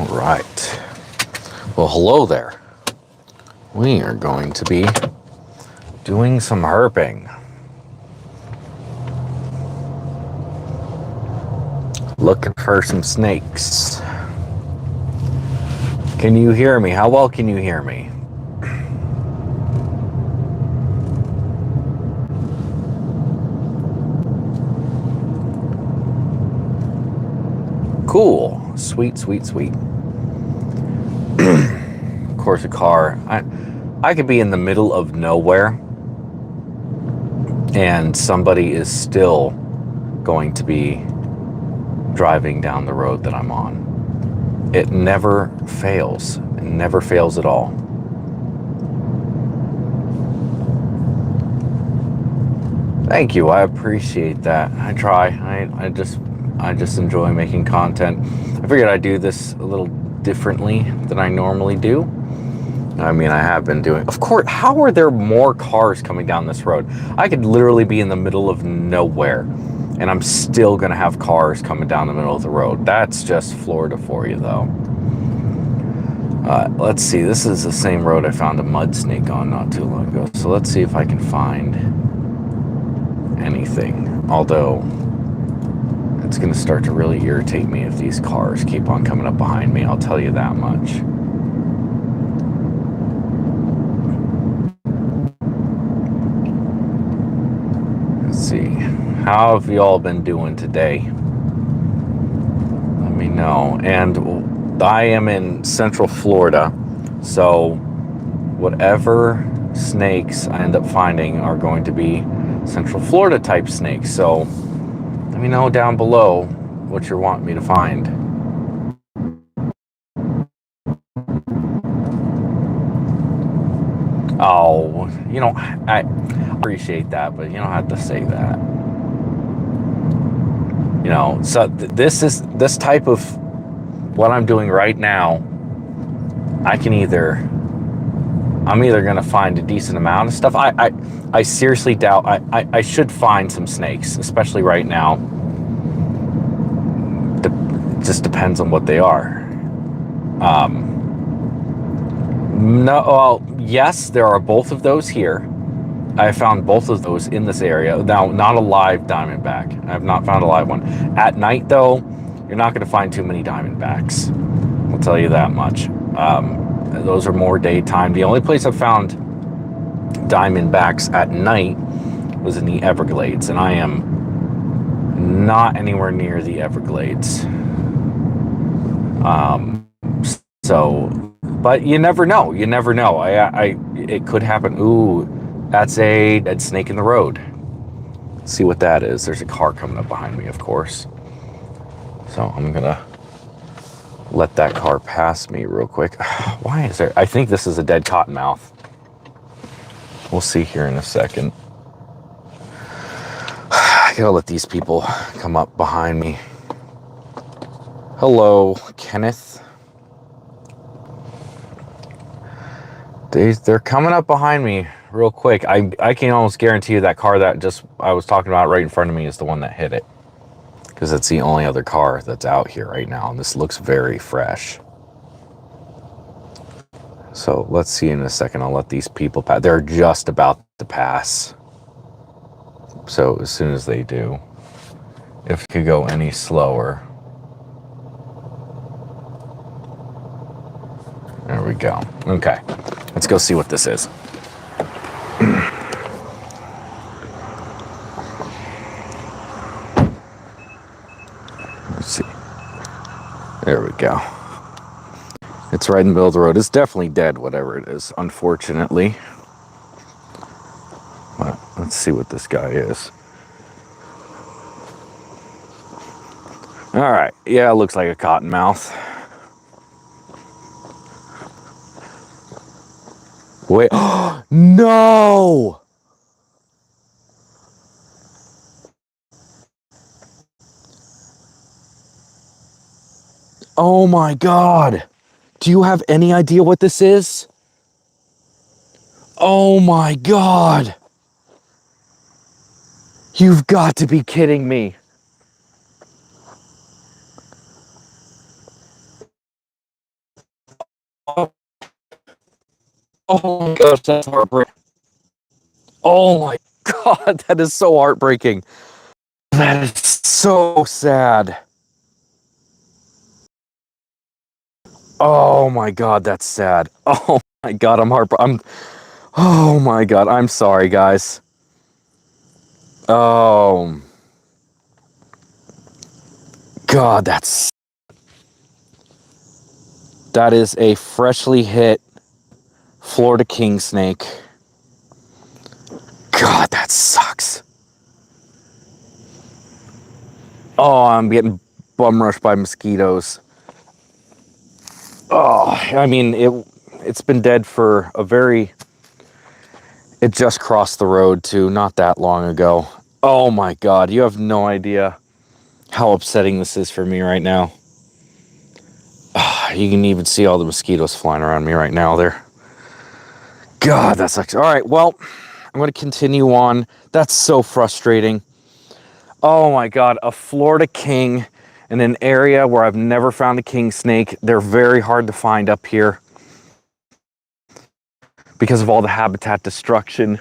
right. Well, hello there. We are going to be doing some herping. Looking for some snakes. Can you hear me? How well can you hear me? Cool. Sweet, sweet, sweet. Of course, a car. I could be in the middle of nowhere and somebody is still going to be driving down the road that I'm on. It never fails. It never fails at all. Thank you. I appreciate that. I try. I just enjoy making content. I figured I'd do this a little differently than I normally do. I mean, I have been doing. Of course, how are there more cars coming down this road? I could literally be in the middle of nowhere, and I'm still gonna have cars coming down the middle of the road. That's just Florida for you, though. Let's see. This is the same road I found a mud snake on not too long ago. So let's see if I can find anything. Although it's going to start to really irritate me if these cars keep on coming up behind me. I'll tell you that much. Let's see. How have you all been doing today? Let me know. And I am in Central Florida, so whatever snakes I end up finding are going to be Central Florida type snakes. So let me know down below what you want me to find. Oh, you know, I appreciate that, but you don't have to say that. You know, so this type of what I'm doing right now, I'm either gonna find a decent amount of stuff. I seriously doubt I should find some snakes, especially right now. It just depends on what they are. No, well, yes, there are both of those here. I found both of those in this area. Now, not a live diamondback. I have not found a live one. At night, though, you're not going to find too many diamondbacks. I'll tell you that much. Those are more daytime. The only place I've found diamondbacks at night was in the Everglades, and I am not anywhere near the Everglades. But you never know. You never know. It could happen. Ooh, that's a dead snake in the road. Let's see what that is. There's a car coming up behind me, of course. So I'm gonna let that car pass me real quick. Why is there? I think this is a dead cottonmouth. We'll see here in a second. I gotta let these people come up behind me. Hello, Kenneth. They're coming up behind me real quick. I can almost guarantee you that car that I was talking about right in front of me is the one that hit it. Because it's the only other car that's out here right now. And this looks very fresh. So let's see in a second. I'll let these people pass. They're just about to pass. So as soon as they do, if it could go any slower. There we go. Okay. Let's go see what this is. Let's see. There we go. It's right in the middle of the road. It's definitely dead, whatever it is, unfortunately. But let's see what this guy is. All right. Yeah, it looks like a cottonmouth. Wait. No! Oh my God. Do you have any idea what this is? Oh my God. You've got to be kidding me. Oh my gosh, that's heartbreaking. Oh my God, that is so heartbreaking. That is so sad. Oh my God, that's sad. Oh my God, oh my God, I'm sorry, guys. Oh God, that is a freshly hit Florida king snake. God, that sucks. Oh, I'm getting bum rushed by mosquitoes. Oh, I mean, it's been dead for a very... It just crossed the road too, not that long ago. Oh my God, you have no idea how upsetting this is for me right now. You can even see all the mosquitoes flying around me right now there. God, that sucks. All right, well, I'm going to continue on. That's so frustrating. Oh my God, a Florida king in an area where I've never found a king snake. They're very hard to find up here because of all the habitat destruction.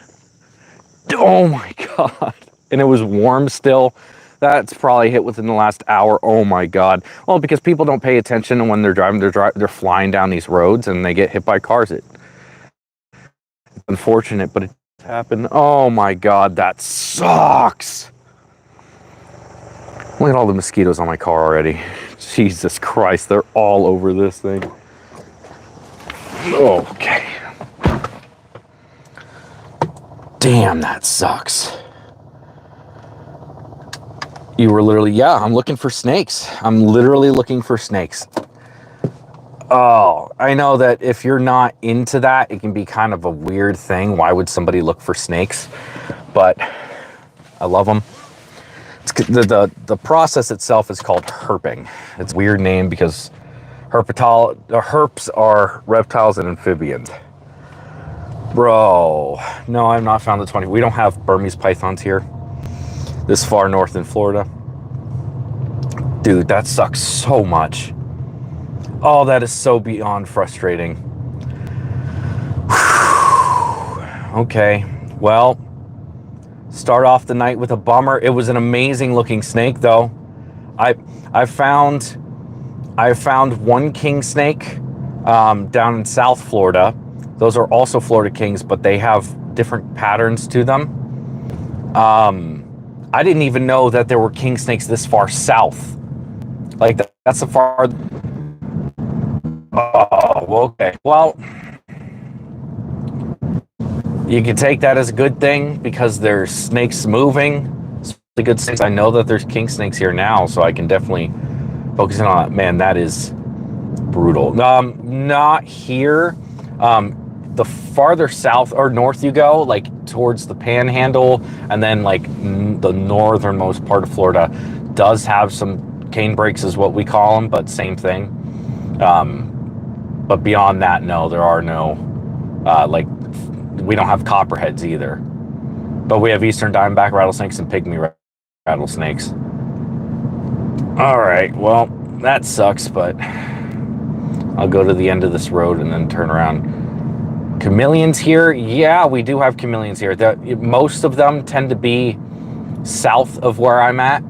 Oh my God. And it was warm still. That's probably hit within the last hour. Oh my God. Well, because people don't pay attention, and when they're driving, they're flying down these roads and they get hit by cars. It's unfortunate, but it happened. Oh my God, that sucks. Look at all the mosquitoes on my car already. Jesus Christ, they're all over this thing. Okay. Damn, that sucks. You were literally... Yeah, I'm looking for snakes. I'm literally looking for snakes. Oh, I know that if you're not into that, it can be kind of a weird thing. Why would somebody look for snakes? But I love them. The process itself is called herping. It's a weird name because herps are reptiles and amphibians. Bro, no, I've not found the 20. We don't have Burmese pythons here, this far north in Florida. Dude, that sucks so much. Oh, that is so beyond frustrating. Okay, well, start off the night with a bummer. It was an amazing looking snake, though. I found one king snake down in South Florida. Those are also Florida kings, but they have different patterns to them. I didn't even know that there were king snakes this far south. Like that's the far... Oh, okay. Well, you can take that as a good thing because there's snakes moving. It's the good snakes. I know that there's king snakes here now, so I can definitely focus in on that. Man, that is brutal. Not here. The farther south or north you go, like towards the Panhandle, and then like the northernmost part of Florida, does have some cane breaks, is what we call them, but same thing. But beyond that, no, there are no, like, we don't have copperheads either. But we have eastern diamondback rattlesnakes and pygmy rattlesnakes. All right, well, that sucks, but I'll go to the end of this road and then turn around. Chameleons here? Yeah, we do have chameleons here. Most of them tend to be south of where I'm at,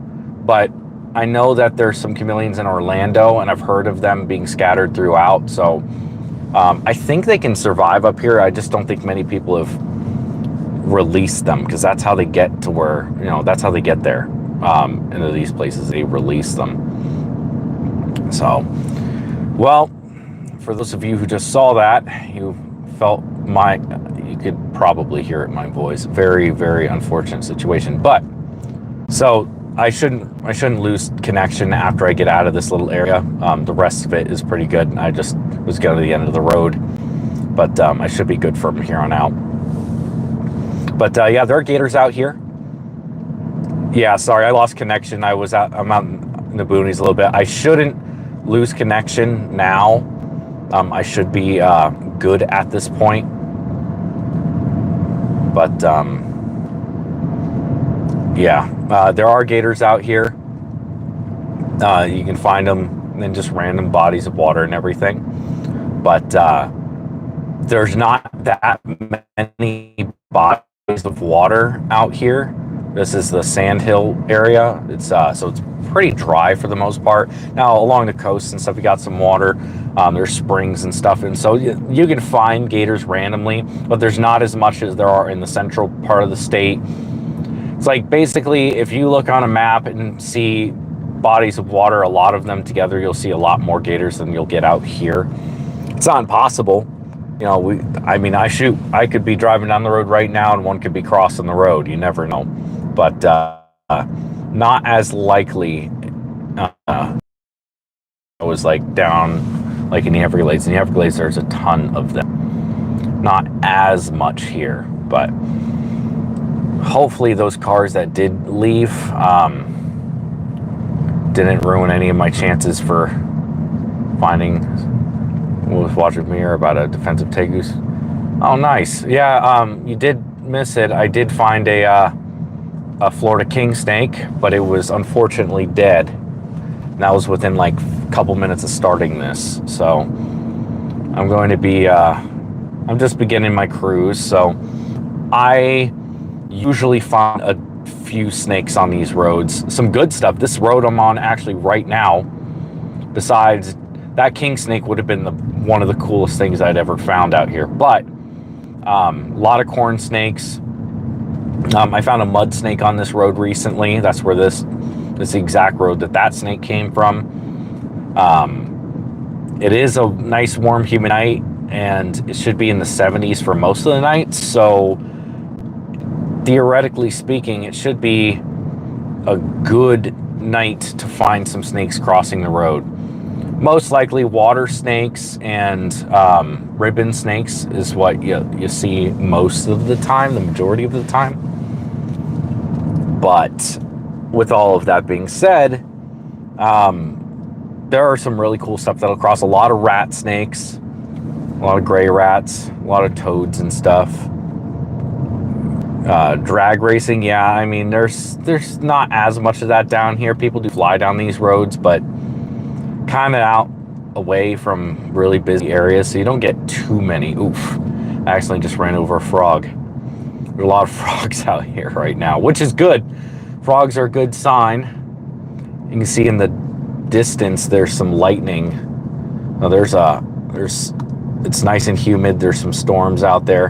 but I know that there's some chameleons in Orlando, and I've heard of them being scattered throughout. So I think they can survive up here. I just don't think many people have released them, because that's how they get to where, you know, that's how they get there. Into these places, they release them. So, well, for those of you who just saw that, you felt you could probably hear it in my voice. Very, very unfortunate situation. But so I shouldn't lose connection after I get out of this little area. The rest of it is pretty good. I just was going to the end of the road, but I should be good from here on out. But yeah, there are gators out here. Yeah, sorry, I lost connection. I'm out in the boonies a little bit. I shouldn't lose connection now. I should be good at this point. But yeah, there are gators out here. You can find them in just random bodies of water and everything. but there's not that many bodies of water out here. This is the Sandhill area. It's so it's pretty dry for the most part. Now along the coast and stuff, you got some water. There's springs and stuff, and so you can find gators randomly, but there's not as much as there are in the central part of the state. It's like basically if you look on a map and see bodies of water, a lot of them together, you'll see a lot more gators than you'll get out here. It's not impossible. You know, I mean, I could be driving down the road right now and one could be crossing the road. You never know. But not as likely. I was like down like in the Everglades. In the Everglades, there's a ton of them. Not as much here, but hopefully those cars that did leave didn't ruin any of my chances for finding. Was watching me about a defensive tegus. Oh, nice. Yeah, you did miss it. I did find a Florida king snake, but it was unfortunately dead. And that was within like a couple minutes of starting this. So I'm going to be, I'm just beginning my cruise. So I usually find a few snakes on these roads. Some good stuff. This road I'm on actually right now, besides that king snake, would have been one of the coolest things I'd ever found out here. But a lot of corn snakes. I found a mud snake on this road recently. That's where this is the exact road that snake came from. It is a nice warm humid night, and it should be in the 70s for most of the nights. So theoretically speaking, it should be a good night to find some snakes crossing the road. Most likely water snakes and ribbon snakes is what you see most of the time, the majority of the time. But with all of that being said, there are some really cool stuff that'll cross. A lot of rat snakes, a lot of gray rats, a lot of toads and stuff. Drag racing, yeah, I mean, there's not as much of that down here. People do fly down these roads, but kind of out away from really busy areas, so you don't get too many. Oof, I accidentally just ran over a frog. There's a lot of frogs out here right now, which is good. Frogs are a good sign. You can see in the distance there's some lightning. Oh, it's nice and humid. There's some storms out there.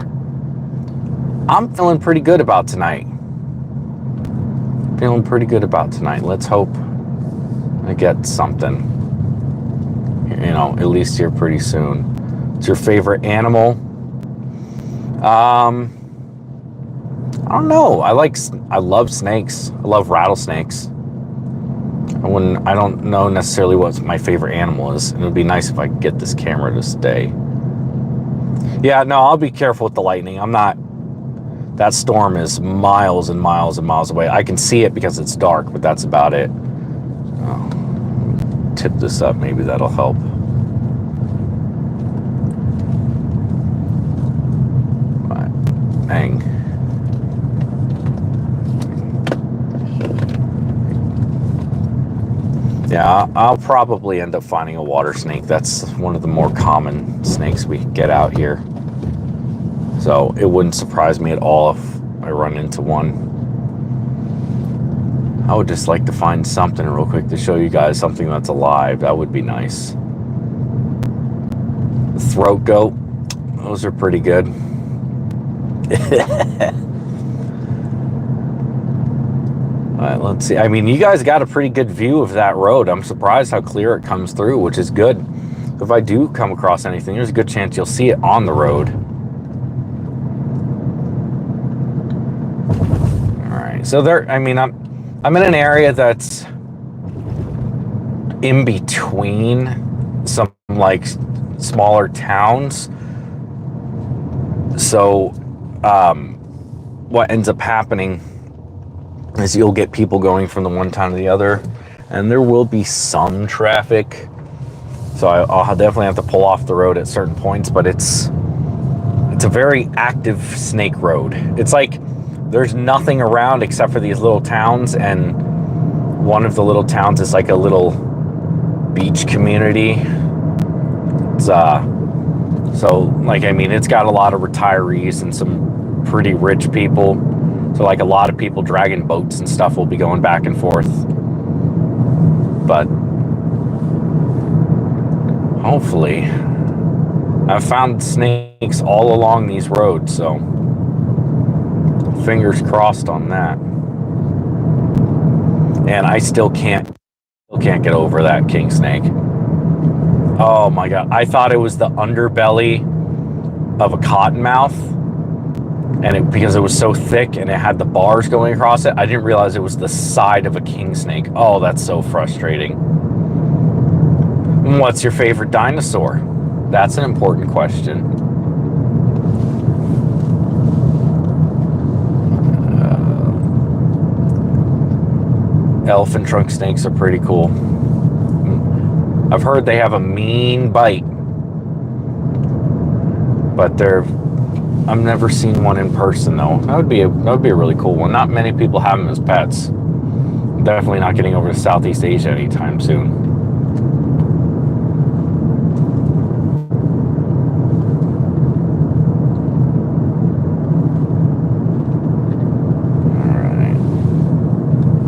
I'm feeling pretty good about tonight. Let's hope I get something. You know, at least here pretty soon. What's your favorite animal? I don't know. I love snakes. I love rattlesnakes. I don't know necessarily what my favorite animal is. It would be nice if I could get this camera to stay. Yeah, no, I'll be careful with the lightning. That storm is miles and miles and miles away. I can see it because it's dark, but that's about it. Oh. Tip this up, maybe that'll help. Dang. Yeah, I'll probably end up finding a water snake. That's one of the more common snakes we get out here. So it wouldn't surprise me at all if I run into one. I would just like to find something real quick to show you guys something that's alive. That would be nice. The throat goat, those are pretty good. All right, let's see. I mean, you guys got a pretty good view of that road. I'm surprised how clear it comes through, which is good. If I do come across anything, there's a good chance you'll see it on the road. All right, so I'm in an area that's in between some like smaller towns. So what ends up happening is you'll get people going from the one town to the other, and there will be some traffic. So I'll definitely have to pull off the road at certain points, but it's a very active snake road. It's like there's nothing around except for these little towns, and one of the little towns is like a little beach community. It's So, like, I mean, it's got a lot of retirees and some pretty rich people. So, like, a lot of people dragging boats and stuff will be going back and forth. But hopefully, I've found snakes all along these roads, so fingers crossed on that. And I still can't get over that king snake. Oh my god, I thought it was the underbelly of a cottonmouth, and because it was so thick and it had the bars going across it, I didn't realize it was the side of a king snake. Oh, that's so frustrating. What's your favorite dinosaur? That's an important question. Elephant trunk snakes are pretty cool. I've heard they have a mean bite, but I've never seen one in person though. That would be a really cool one. Not many people have them as pets. Definitely not getting over to Southeast Asia anytime soon.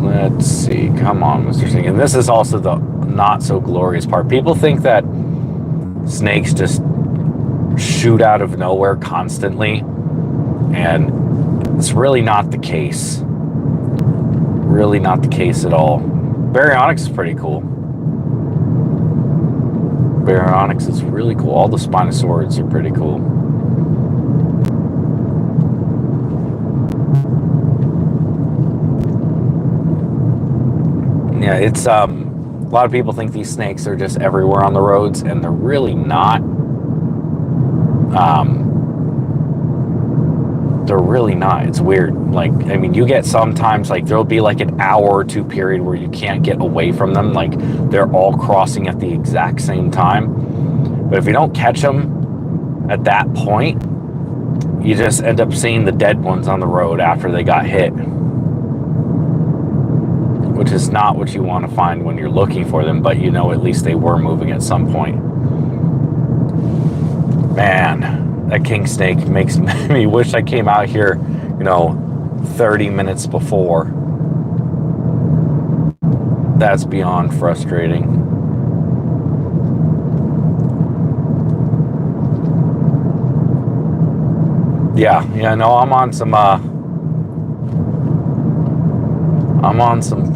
Let's see. Come on, Mr. Snake. And this is also the not so glorious part. People think that snakes just shoot out of nowhere constantly, and it's really not the case. Really not the case at all. Baryonyx is pretty cool. Baryonyx is really cool. All the Spinosaurids are pretty cool. Yeah, it's a lot of people think these snakes are just everywhere on the roads, and they're really not. They're really not. It's weird. Like, I mean, you get sometimes, like, there'll be like an hour or two period where you can't get away from them. Like, they're all crossing at the exact same time. But if you don't catch them at that point, you just end up seeing the dead ones on the road after they got hit, which is not what you want to find when you're looking for them, but you know at least they were moving at some point. Man, that king snake makes me wish I came out here, 30 minutes before. That's beyond frustrating. Yeah, no, I'm on some,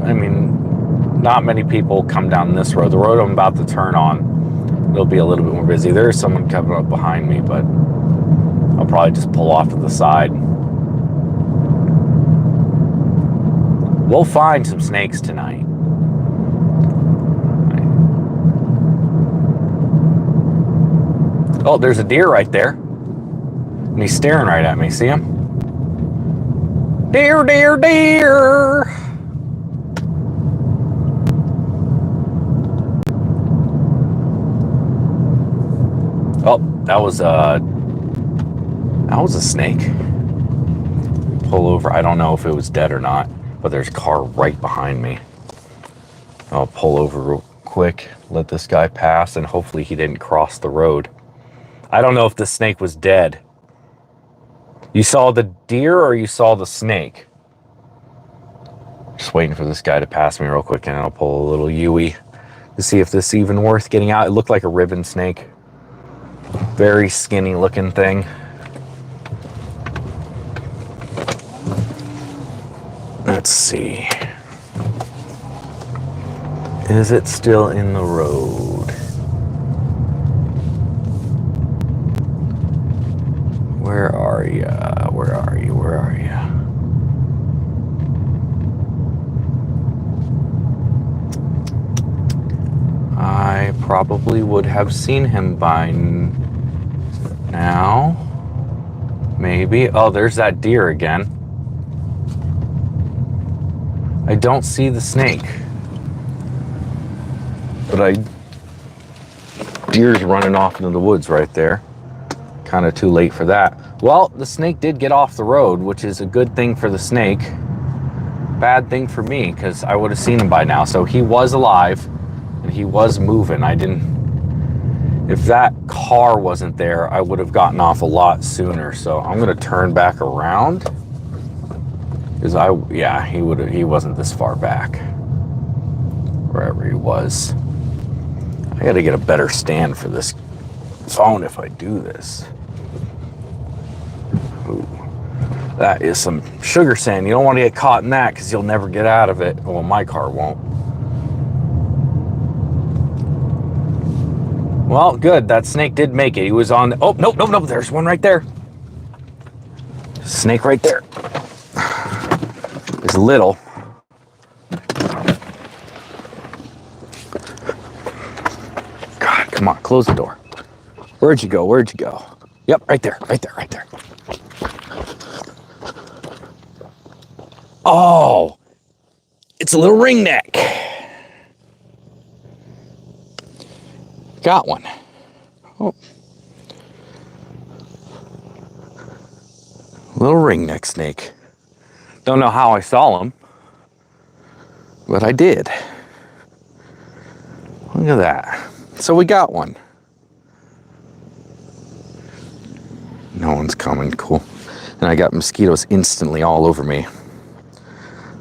I mean, not many people come down this road. The road I'm about to turn on, it'll be a little bit more busy. There is someone coming up behind me, but I'll probably just pull off to the side. We'll find some snakes tonight. Oh, there's a deer right there. And he's staring right at me. See him? Deer, deer, deer! Oh, that was a snake. Pull over. I don't know if it was dead or not, but there's a car right behind me. I'll pull over real quick, let this guy pass, and hopefully he didn't cross the road. I don't know if the snake was dead. You saw the deer or you saw the snake? Just waiting for this guy to pass me real quick, and I'll pull a little Yui to see if this is even worth getting out. It looked like a ribbon snake. Very skinny looking thing. Let's see. Is it still in the road? Where are you? Where are you? Where are you? I probably would have seen him by now. Maybe. Oh, there's that deer again. I don't see the snake. But deer's running off into the woods right there. Kind of too late for that. Well, the snake did get off the road, which is a good thing for the snake. Bad thing for me, because I would have seen him by now. So he was alive, and he was moving. If that car wasn't there, I would have gotten off a lot sooner. So I'm gonna turn back around. Because he wasn't this far back. Wherever he was. I gotta get a better stand for this phone if I do this. Ooh, that is some sugar sand. You don't want to get caught in that because you'll never get out of it. Well, my car won't. Well, good. That snake did make it. He was on... Oh, nope. There's one right there. Snake right there. It's little. God, come on. Close the door. Where'd you go? Yep, right there. Oh, it's a little ringneck. Got one. Oh. Little ringneck snake. Don't know how I saw him, but I did. Look at that. So we got one. No one's coming. Cool. And I got mosquitoes instantly all over me.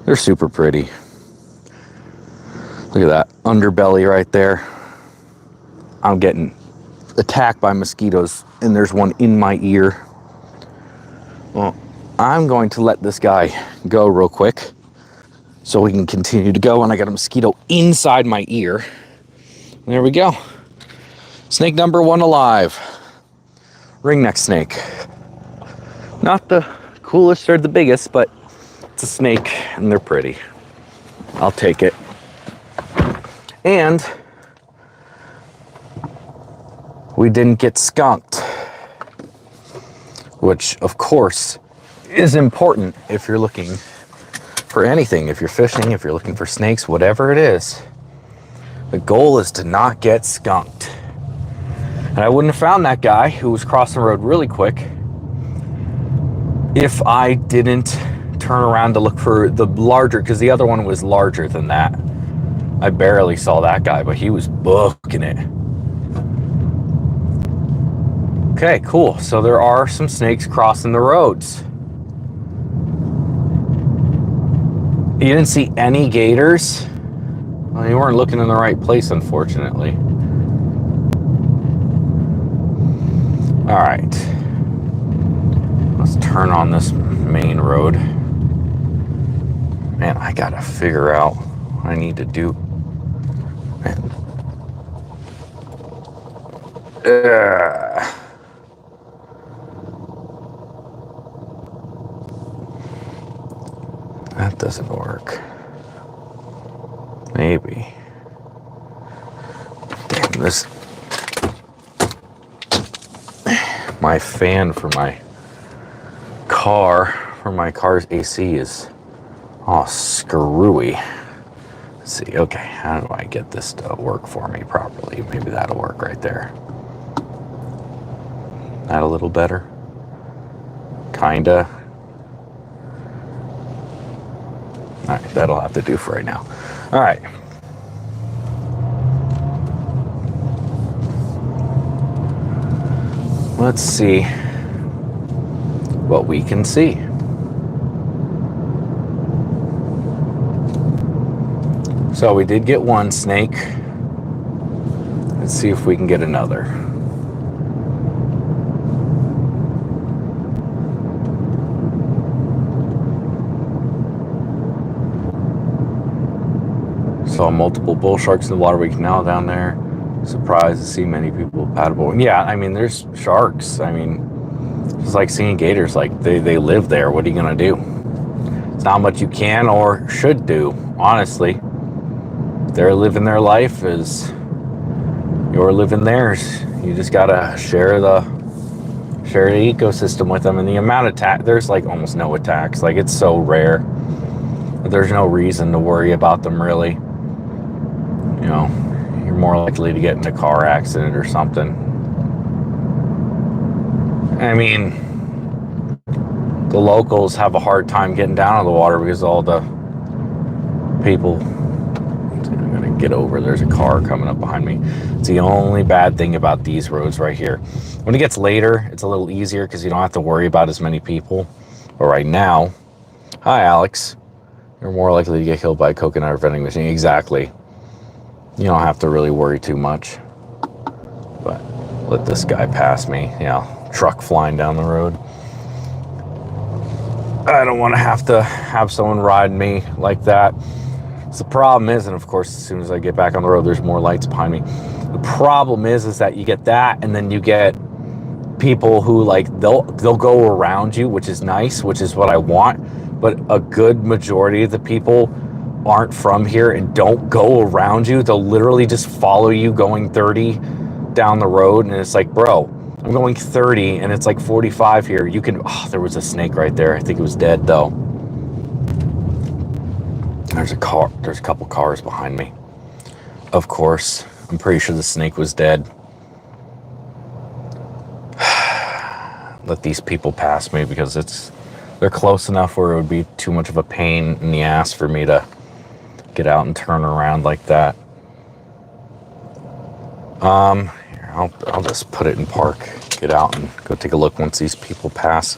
They're super pretty. Look at that underbelly right there. I'm getting attacked by mosquitoes, and there's one in my ear. Well, I'm going to let this guy go real quick so we can continue to go. And I got a mosquito inside my ear. There we go. Snake number 1 alive. Ringneck snake. Not the coolest or the biggest, but it's a snake and they're pretty. I'll take it. And we didn't get skunked, which of course is important if you're looking for anything. If you're fishing, if you're looking for snakes, whatever it is, the goal is to not get skunked. And I wouldn't have found that guy who was crossing the road really quick if I didn't turn around to look for the larger, because the other one was larger than that. I barely saw that guy, but he was booking it. Okay, cool. So there are some snakes crossing the roads. You didn't see any gators? Well, you weren't looking in the right place, unfortunately. All right. Let's turn on this main road. Man, I gotta figure out what I need to do. Man. That doesn't work. Maybe. Damn, this... My fan for my car's AC is all screwy. Let's see, okay, how do I get this to work for me properly? Maybe that'll work right there. That a little better? Kinda. All right, that'll have to do for right now. All right. Let's see what we can see. So we did get one snake. Let's see if we can get another. Saw multiple bull sharks in the Waterway Canal down there. Surprised to see many people paddleboarding. Yeah, I mean, there's sharks. I mean, it's like seeing gators. Like, they live there. What are you going to do? It's not much you can or should do, honestly. They're living their life as you're living theirs. You just got to share the ecosystem with them. And the amount of attack, there's like almost no attacks. Like, it's so rare. There's no reason to worry about them, really. You know, you're more likely to get in a car accident or something. I mean, the locals have a hard time getting down on the water because all the people... I'm gonna get over. There's a car coming up behind me. It's the only bad thing about these roads right here. When it gets later, it's a little easier because you don't have to worry about as many people. But right now, hi Alex, you're more likely to get killed by a coconut or vending machine. Exactly. You don't have to really worry too much. But let this guy pass me. Truck flying down the road. I don't want to have someone ride me like that. So the problem is, and of course, as soon as I get back on the road, there's more lights behind me. The problem is that you get that, and then you get people who they'll go around you, which is nice, which is what I want. But a good majority of the people aren't from here and don't go around you. They'll literally just follow you going 30 down the road, and it's like, bro, I'm going 30 and it's like 45 here. You can, there was a snake right there. I think it was dead though. There's a couple cars behind me. Of course, I'm pretty sure the snake was dead. Let these people pass me because they're close enough where it would be too much of a pain in the ass for me to get out and turn around like that. I'll just put it in park, get out and go take a look once these people pass.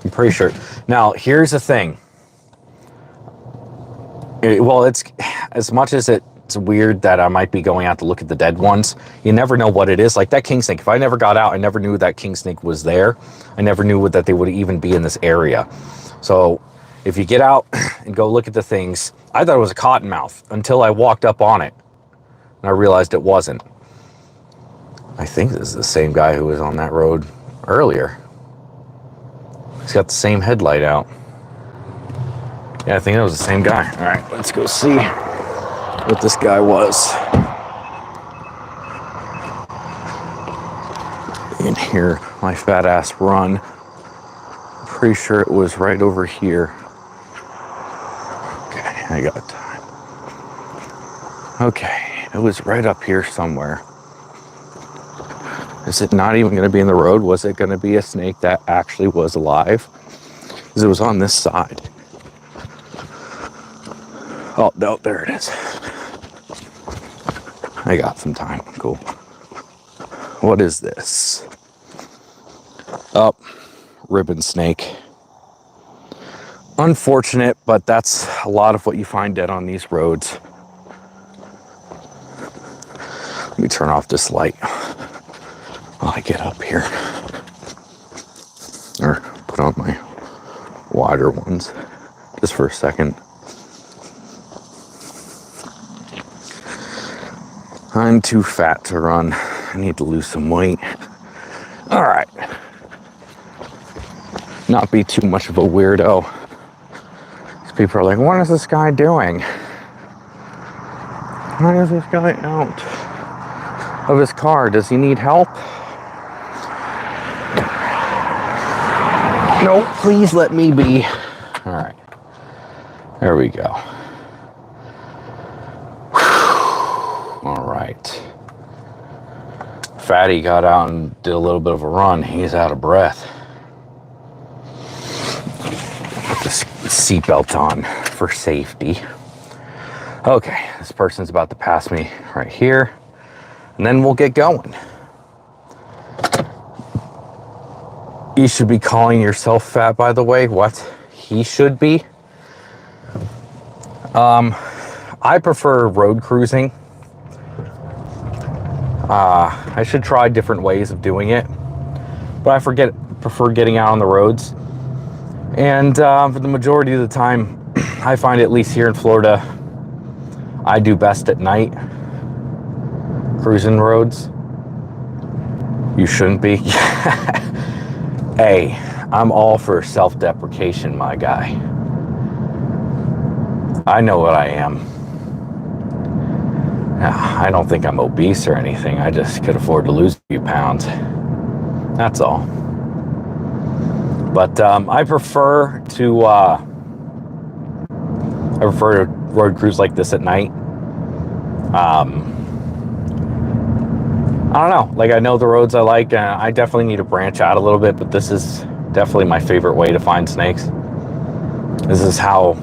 I'm pretty sure. Now, here's the thing. Well, it's as much as it's weird that I might be going out to look at the dead ones, you never know what it is. Like that king snake, if I never got out, I never knew that king snake was there. I never knew that they would even be in this area. So if you get out and go look at the things, I thought it was a cottonmouth until I walked up on it and I realized it wasn't. I think this is the same guy who was on that road earlier. He's got the same headlight out. Yeah, I think that was the same guy. All right, let's go see what this guy was. In here, my fat ass run. I'm pretty sure it was right over here. Okay, I got time. Okay, it was right up here somewhere. Is it not even going to be in the road? Was it going to be a snake that actually was alive? Because it was on this side. Oh, no, there it is. I got some time. Cool. What is this? Oh, ribbon snake. Unfortunate, but that's a lot of what you find dead on these roads. Let me turn off this light while I get up here. Or put on my wider ones just for a second. I'm too fat to run. I need to lose some weight. All right. Not be too much of a weirdo. These people are like, what is this guy doing? Why is this guy out of his car? Does he need help? No, please let me be. All right. There we go. All right. Fatty got out and did a little bit of a run. He's out of breath. Put this seatbelt on for safety. Okay, this person's about to pass me right here, and then we'll get going. You should be calling yourself fat, by the way. What? He should be? I prefer road cruising. I should try different ways of doing it, but I prefer getting out on the roads. And for the majority of the time, I find, at least here in Florida, I do best at night, cruising roads. You shouldn't be. Hey, I'm all for self-deprecation, my guy. I know what I am. I don't think I'm obese or anything. I just could afford to lose a few pounds. That's all. But I prefer to road cruise like this at night. I don't know. Like, I know the roads I like. I definitely need to branch out a little bit, but this is definitely my favorite way to find snakes. This is how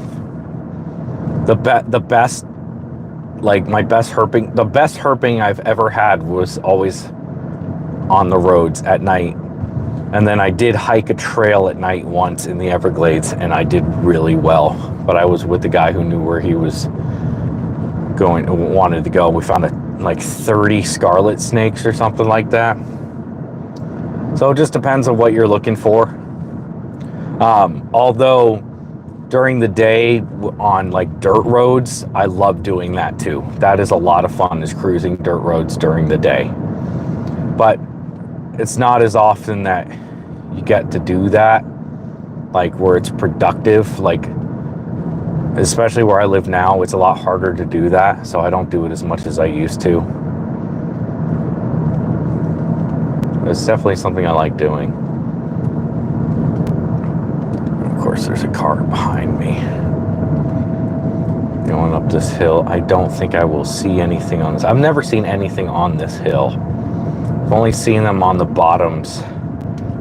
the best like my best herping, the best herping I've ever had was always on the roads at night. And then I did hike a trail at night once in the Everglades, and I did really well. But I was with the guy who knew where he was going, wanted to go. We found like 30 scarlet snakes or something like that. So it just depends on what you're looking for. Although during the day on like dirt roads, I love doing that too. That is a lot of fun, is cruising dirt roads during the day. But it's not as often that you get to do that, like where it's productive. Like, especially where I live now, it's a lot harder to do that, so I don't do it as much as I used to. It's definitely something I like doing. Of course, there's a car behind me. Going up this hill, I don't think I will see anything on this. I've never seen anything on this hill. I've only seen them on the bottoms,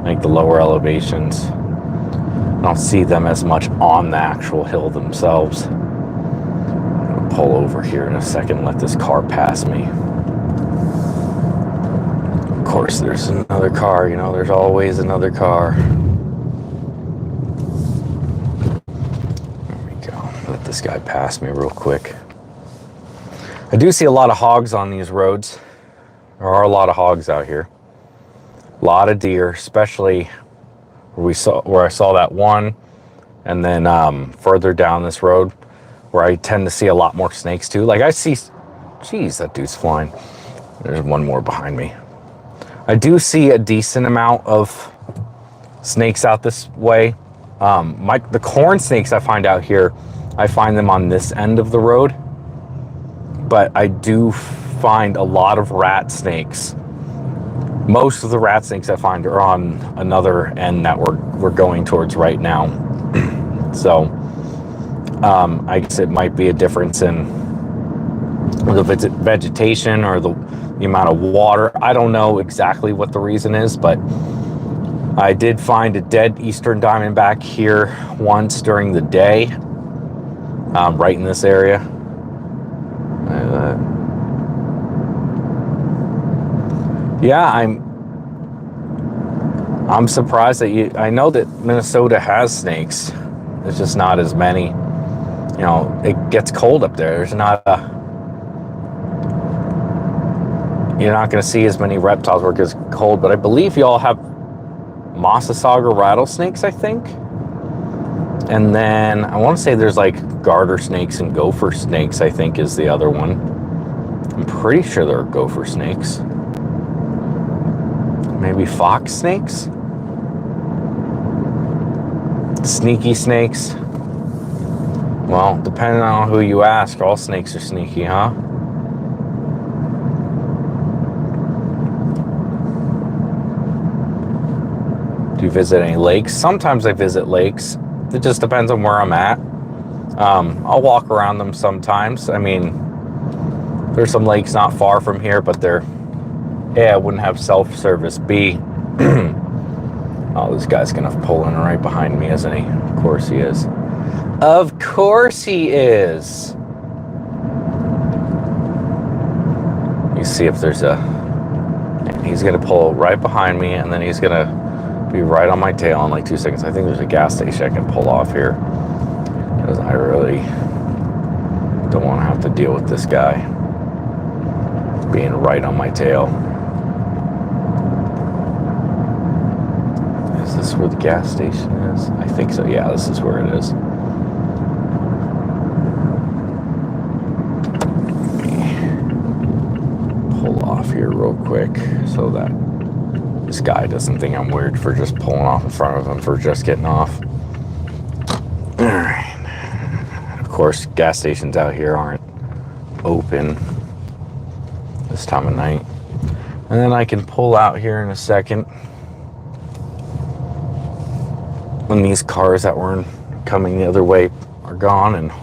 like the lower elevations. I don't see them as much on the actual hill themselves. I'm gonna pull over here in a second and let this car pass me. Of course, there's another car. You know, there's always another car. There we go. Let this guy pass me real quick. I do see a lot of hogs on these roads. There are a lot of hogs out here. A lot of deer, especially where I saw that one, and then further down this road where I tend to see a lot more snakes too. Like I see, geez, that dude's flying. There's one more behind me. I do see a decent amount of snakes out this way. The corn snakes I find out here, I find them on this end of the road, but I do find a lot of rat snakes. Most of the rat snakes I find are on another end that we're going towards right now. So I guess it might be a difference in the vegetation or the amount of water. I don't know exactly what the reason is, but I did find a dead eastern diamondback here once during the day, right in this area. Yeah, I'm surprised that I know that Minnesota has snakes. There's just not as many. You know, it gets cold up there. You're not going to see as many reptiles where it gets cold, but I believe y'all have Massasauga rattlesnakes, I think. And then I want to say there's like garter snakes and gopher snakes, I think is the other one. I'm pretty sure there are gopher snakes. Maybe fox snakes? Sneaky snakes? Well, depending on who you ask, all snakes are sneaky, huh? Do you visit any lakes? Sometimes I visit lakes. It just depends on where I'm at. I'll walk around them sometimes. I mean, there's some lakes not far from here, but they're, A, I wouldn't have self-service. B, oh, this guy's gonna pull in right behind me, isn't he? Of course he is. Of course he is. You see if there's he's gonna pull right behind me, and then he's gonna be right on my tail in like 2 seconds. I think there's a gas station I can pull off here, because I really don't want to have to deal with this guy being right on my tail. Is this where the gas station is? I think so. Yeah, this is where it is. Pull off here real quick so that this guy doesn't think I'm weird for just pulling off in front of him for just getting off. All right. Of course, gas stations out here aren't open this time of night. And then I can pull out here in a second when these cars that were coming the other way are gone, and there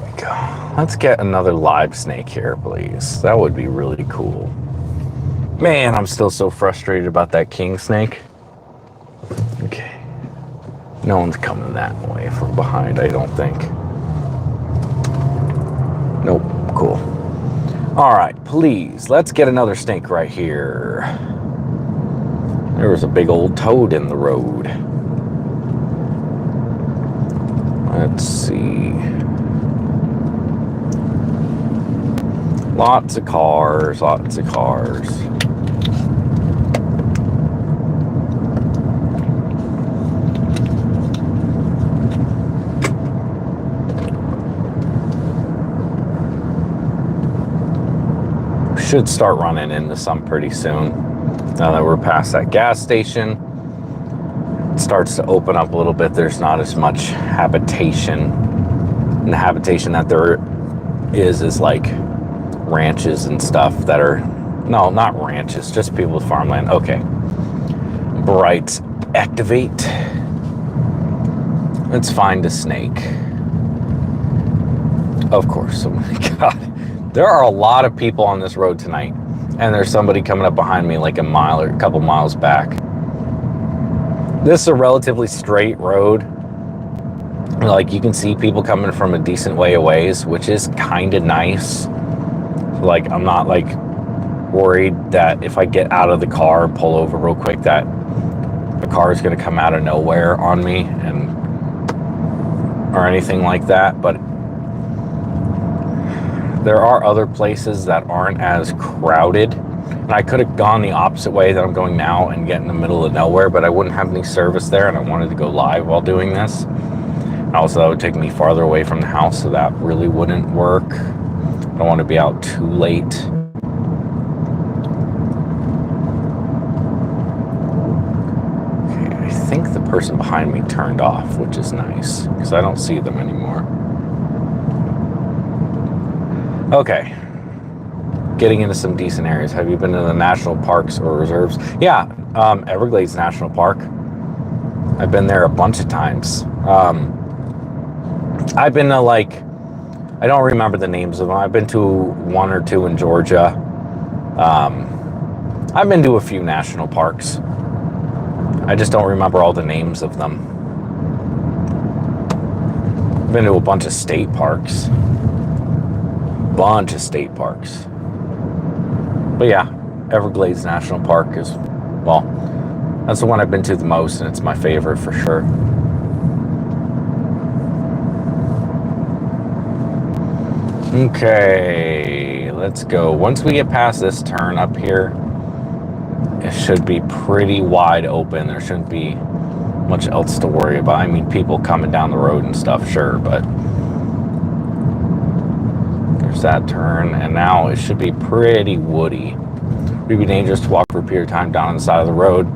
we go. Let's get another live snake here, please. That would be really cool. Man, I'm still so frustrated about that king snake. Okay. No one's coming that way from behind, I don't think. All right, please, let's get another snake right here. There was a big old toad in the road. Let's see. Lots of cars, lots of cars. Should start running into some pretty soon. Now that we're past that gas station, it starts to open up a little bit. There's not as much habitation. And the habitation that there is like ranches and stuff that are, no, not ranches, just people with farmland. Okay. Bright, activate. Let's find a snake. Of course. Oh my God. There are a lot of people on this road tonight, and there's somebody coming up behind me like a mile or a couple miles back. This is a relatively straight road. Like, you can see people coming from a decent way away, which is kind of nice. Like, I'm not like worried that if I get out of the car and pull over real quick that the car is going to come out of nowhere on me and or anything like that. But there are other places that aren't as crowded, and I could have gone the opposite way that I'm going now and get in the middle of nowhere, but I wouldn't have any service there, and I wanted to go live while doing this. And also, that would take me farther away from the house, so that really wouldn't work. I don't want to be out too late. Okay, I think the person behind me turned off, which is nice, because I don't see them anymore. Okay, getting into some decent areas. Have you been to the national parks or reserves? Yeah, Everglades National Park. I've been there a bunch of times. I've been to, like, I don't remember the names of them. I've been to one or two in Georgia. I've been to a few national parks. I just don't remember all the names of them. I've been to a bunch of state parks. Bunch of state parks. But yeah, Everglades National Park is, well, that's the one I've been to the most, and it's my favorite for sure. Okay, let's go. Once we get past this turn up here, it should be pretty wide open. There shouldn't be much else to worry about. I mean, people coming down the road and stuff, sure, but that turn, and now it should be pretty woody. Would it be dangerous to walk for a period of time down on the side of the road?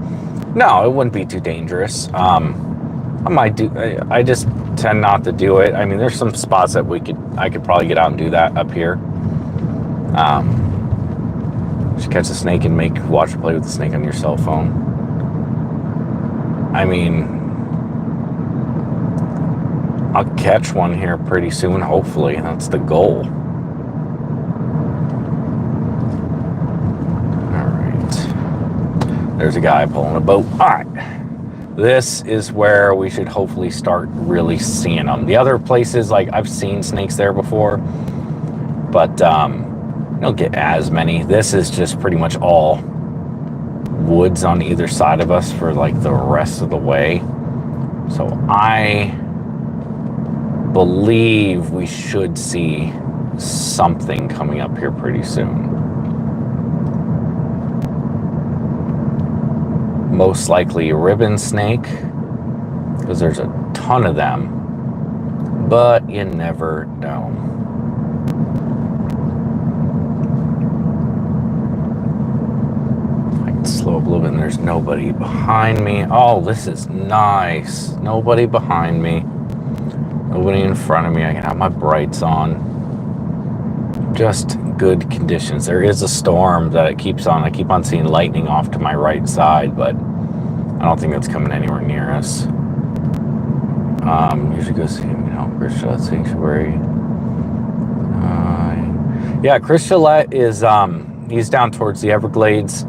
No, it wouldn't be too dangerous. I might do. I just tend not to do it. I mean, there's some spots that I could probably get out and do that up here. Just catch a snake and watch or play with the snake on your cell phone. I mean, I'll catch one here pretty soon. Hopefully, that's the goal. There's a guy pulling a boat. All right. This is where we should hopefully start really seeing them. The other places, like, I've seen snakes there before, but you don't get as many. This is just pretty much all woods on either side of us for like the rest of the way. So I believe we should see something coming up here pretty soon. Most likely a ribbon snake, because there's a ton of them, but you never know. I can slow up a little bit, and there's nobody behind me. Oh, this is nice. Nobody behind me. Nobody in front of me. I can have my brights on. Just good conditions. There is a storm that it keeps on. I keep on seeing lightning off to my right side, but I don't think that's coming anywhere near us. Usually go see him, Chris Gillette Sanctuary. Yeah, Chris Gillette is, he's down towards the Everglades.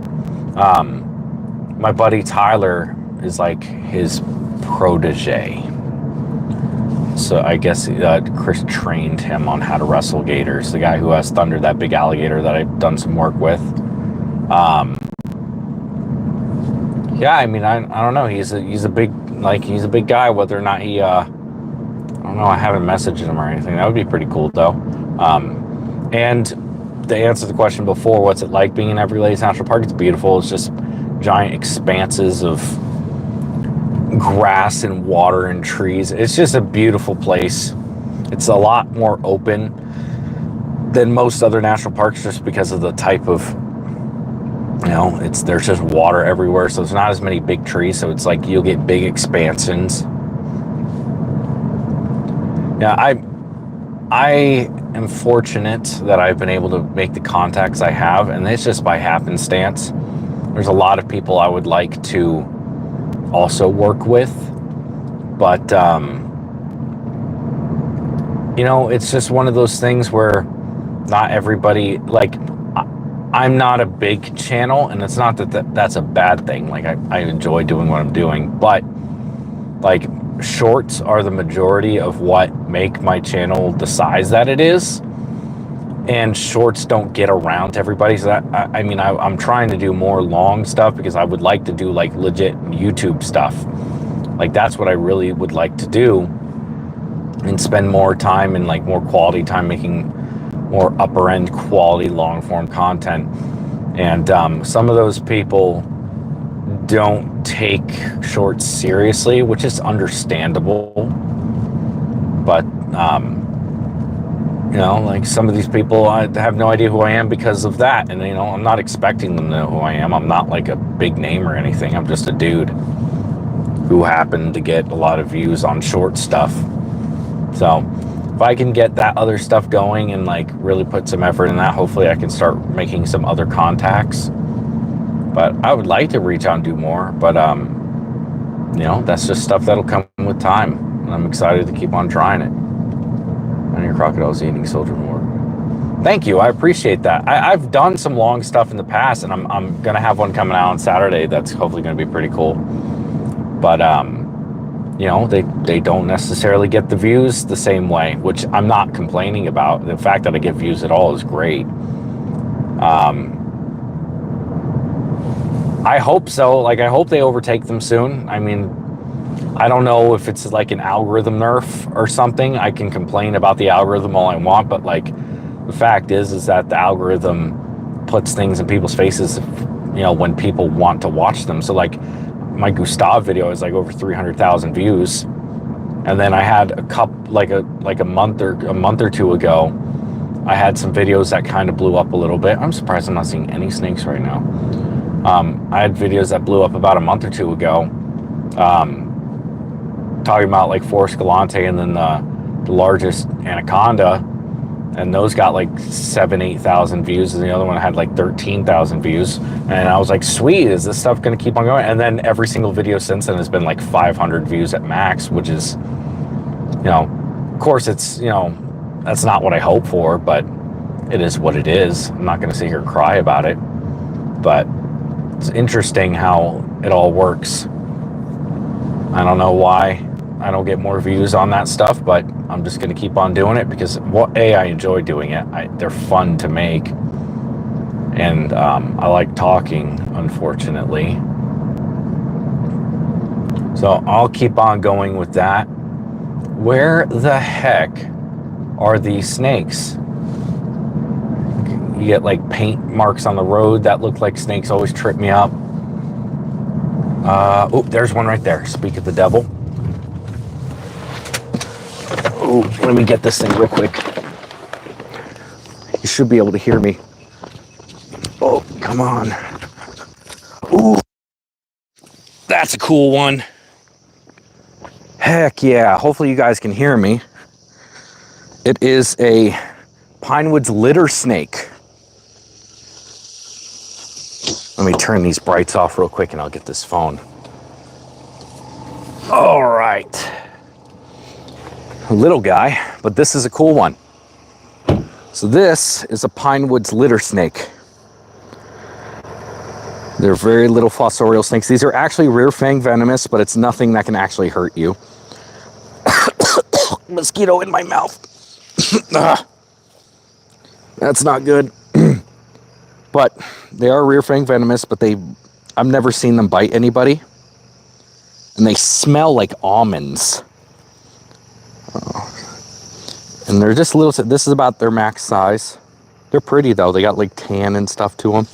My buddy Tyler is like his protege. So I guess Chris trained him on how to wrestle gators. The guy who has Thunder, that big alligator that I've done some work with. Yeah, I mean, I don't know. He's a big guy. Whether or not he, I don't know. I haven't messaged him or anything. That would be pretty cool, though. And to answer the question before, what's it like being in Everglades National Park? It's beautiful. It's just giant expanses of grass and water and trees. It's just a beautiful place. It's a lot more open than most other national parks, just because of the type of, there's just water everywhere, so there's not as many big trees, so it's like you'll get big expansions. Yeah, I am fortunate that I've been able to make the contacts I have, and it's just by happenstance. There's a lot of people I would like to also work with, but it's just one of those things where not everybody, like, I'm not a big channel, and it's not that's a bad thing. Like, I enjoy doing what I'm doing, but like, shorts are the majority of what make my channel the size that it is, and shorts don't get around to everybody. So that, I'm trying to do more long stuff, because I would like to do like legit YouTube stuff. Like, that's what I really would like to do, and spend more time and like more quality time making more upper end quality long form content. And some of those people don't take shorts seriously, which is understandable. But like, some of these people, I have no idea who I am because of that, and I'm not expecting them to know who I am. I'm not like a big name or anything. I'm just a dude who happened to get a lot of views on short stuff. So if I can get that other stuff going and like really put some effort in that, hopefully I can start making some other contacts. But I would like to reach out and do more, but that's just stuff that'll come with time, and I'm excited to keep on trying it. And your crocodile's eating soldier more. Thank you, I appreciate that. I've done some long stuff in the past, and I'm gonna have one coming out on Saturday that's hopefully gonna be pretty cool. But they don't necessarily get the views the same way, which I'm not complaining about. The fact that I get views at all is great. I hope so. Like, I hope they overtake them soon. I mean, I don't know if it's like an algorithm nerf or something. I can complain about the algorithm all I want, but like, the fact is that the algorithm puts things in people's faces, when people want to watch them. So like, my Gustav video is like over 300,000 views, and then I had a month or two ago, I had some videos that kind of blew up a little bit. I'm surprised I'm not seeing any snakes right now. I had videos that blew up about a month or two ago, talking about like Forest Galante and then the largest anaconda, and those got like 8,000 views, and the other one had like 13,000 views. And I was like, sweet, is this stuff going to keep on going? And then every single video since then has been like 500 views at max, which is, of course, it's, that's not what I hope for, but it is what it is. I'm not going to sit here and cry about it, but it's interesting how it all works. I don't know why I don't get more views on that stuff, but I'm just going to keep on doing it because, I enjoy doing it. They're fun to make, and I like talking, unfortunately. So I'll keep on going with that. Where the heck are these snakes? You get like paint marks on the road that look like snakes. Always trip me up. There's one right there. Speak of the devil. Let me get this thing real quick. You should be able to hear me. Oh, come on. Ooh, that's a cool one. Heck yeah. Hopefully you guys can hear me. It is a Pinewoods litter snake. Let me turn these brights off real quick and I'll get this phone. All right. A little guy, but this is a cool one. So this is a Pinewoods litter snake. They're very little fossorial snakes. These are actually rear fang venomous, but it's nothing that can actually hurt you. mosquito in my mouth. That's not good. But they are rear fang venomous, but I've never seen them bite anybody. And they smell like almonds. And they're just little, this is about their max size. They're pretty though, they got like tan and stuff to them.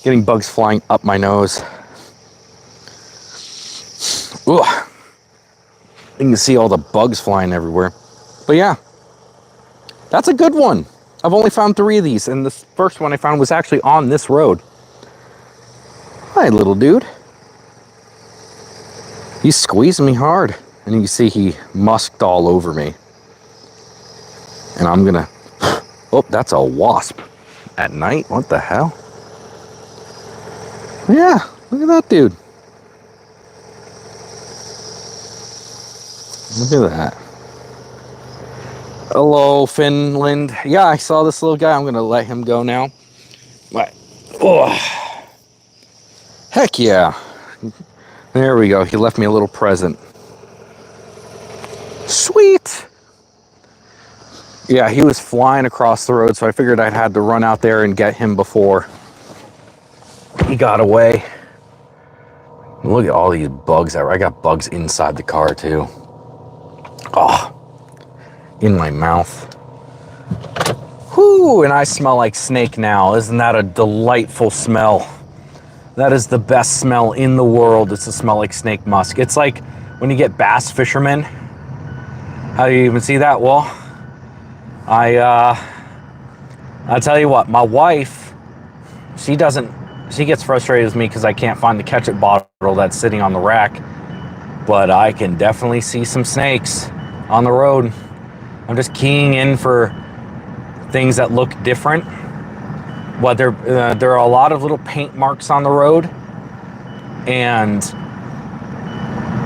Getting bugs flying up my nose. Ugh. You can see all the bugs flying everywhere. But yeah, that's a good one. I've only found 3 of these, and the first one I found was actually on this road. Hi, little dude. He's squeezing me hard. And you can see he musked all over me. And I'm gonna... Oh, that's a wasp. At night? What the hell? Yeah, look at that dude. Look at that. Hello, Finland. Yeah, I saw this little guy. I'm gonna let him go now. But, oh, heck yeah. There we go. He left me a little present. Sweet. Yeah, he was flying across the road, so I figured I'd had to run out there and get him before he got away. Look at all these bugs out. I got bugs inside the car too. Oh, in my mouth. Whoo, and I smell like snake now. Isn't that a delightful smell? That is the best smell in the world. It's to smell like snake musk. It's like when you get bass fishermen. How do you even see that? Well, I'll tell you what, my wife, she gets frustrated with me because I can't find the ketchup bottle that's sitting on the rack, but I can definitely see some snakes on the road. I'm just keying in for things that look different. Well, there are a lot of little paint marks on the road, and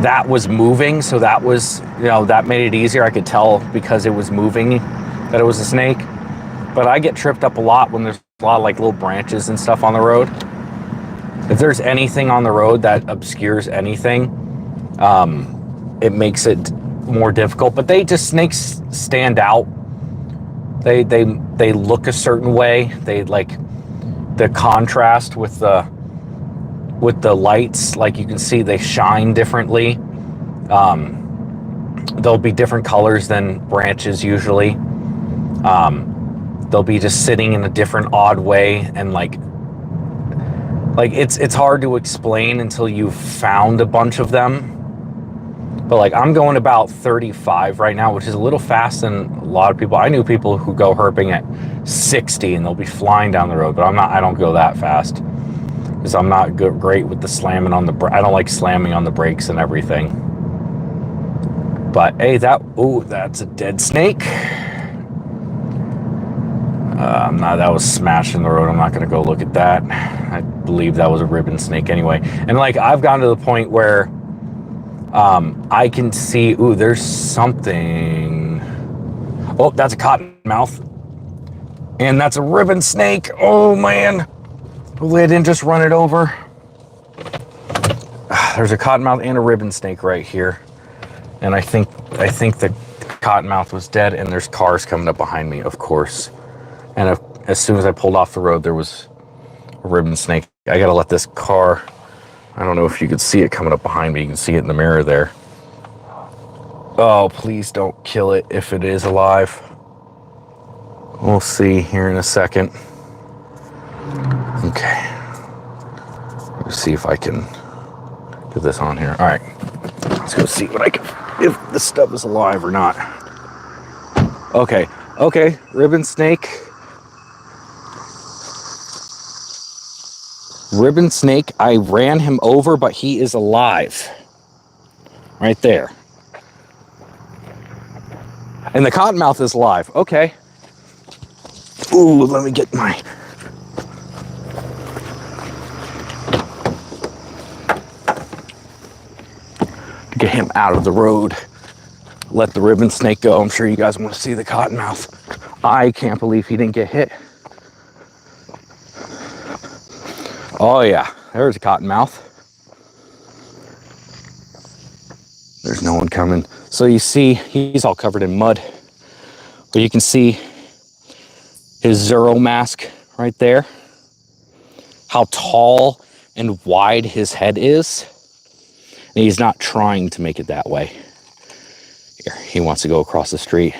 that was moving, so that was, that made it easier. I could tell because it was moving that it was a snake. But I get tripped up a lot when there's a lot of like little branches and stuff on the road. If there's anything on the road that obscures anything, it makes it more difficult. But snakes stand out. They look a certain way. They like the contrast with the lights, like you can see they shine differently. They'll be different colors than branches usually. They'll be just sitting in a different odd way, and like it's hard to explain until you've found a bunch of them. But like I'm going about 35 right now, which is a little fast than a lot of people. I knew people who go herping at 60 and they'll be flying down the road, but I don't go that fast because I'm not great with the slamming on the I don't like slamming on the brakes and everything. But hey, that's a dead snake. That was smashing the road. I'm not gonna go look at that. I believe that was a ribbon snake anyway. And like I've gotten to the point where I can see, there's something. Oh, that's a cottonmouth. And that's a ribbon snake. Oh man. Hopefully I didn't just run it over. There's a cottonmouth and a ribbon snake right here. And I think the cottonmouth was dead, and there's cars coming up behind me, of course. And as soon as I pulled off the road, there was a ribbon snake. I gotta let this car, I don't know if you could see it coming up behind me. You can see it in the mirror there. Oh, please don't kill it if it is alive. We'll see here in a second. Okay. Let's see if I can get this on here. All right. Let's go see if this stuff is alive or not. Okay. Okay. Ribbon snake. Ribbon snake. I ran him over, but he is alive. Right there. And the cottonmouth is alive. Okay. Ooh, let me get get him out of the road. Let the ribbon snake go. I'm sure you guys want to see the cottonmouth. I can't believe he didn't get hit. Oh yeah, there's a cottonmouth. There's no one coming. So you see, he's all covered in mud. But you can see his Zero mask right there. How tall and wide his head is. And he's not trying to make it that way. Here, he wants to go across the street.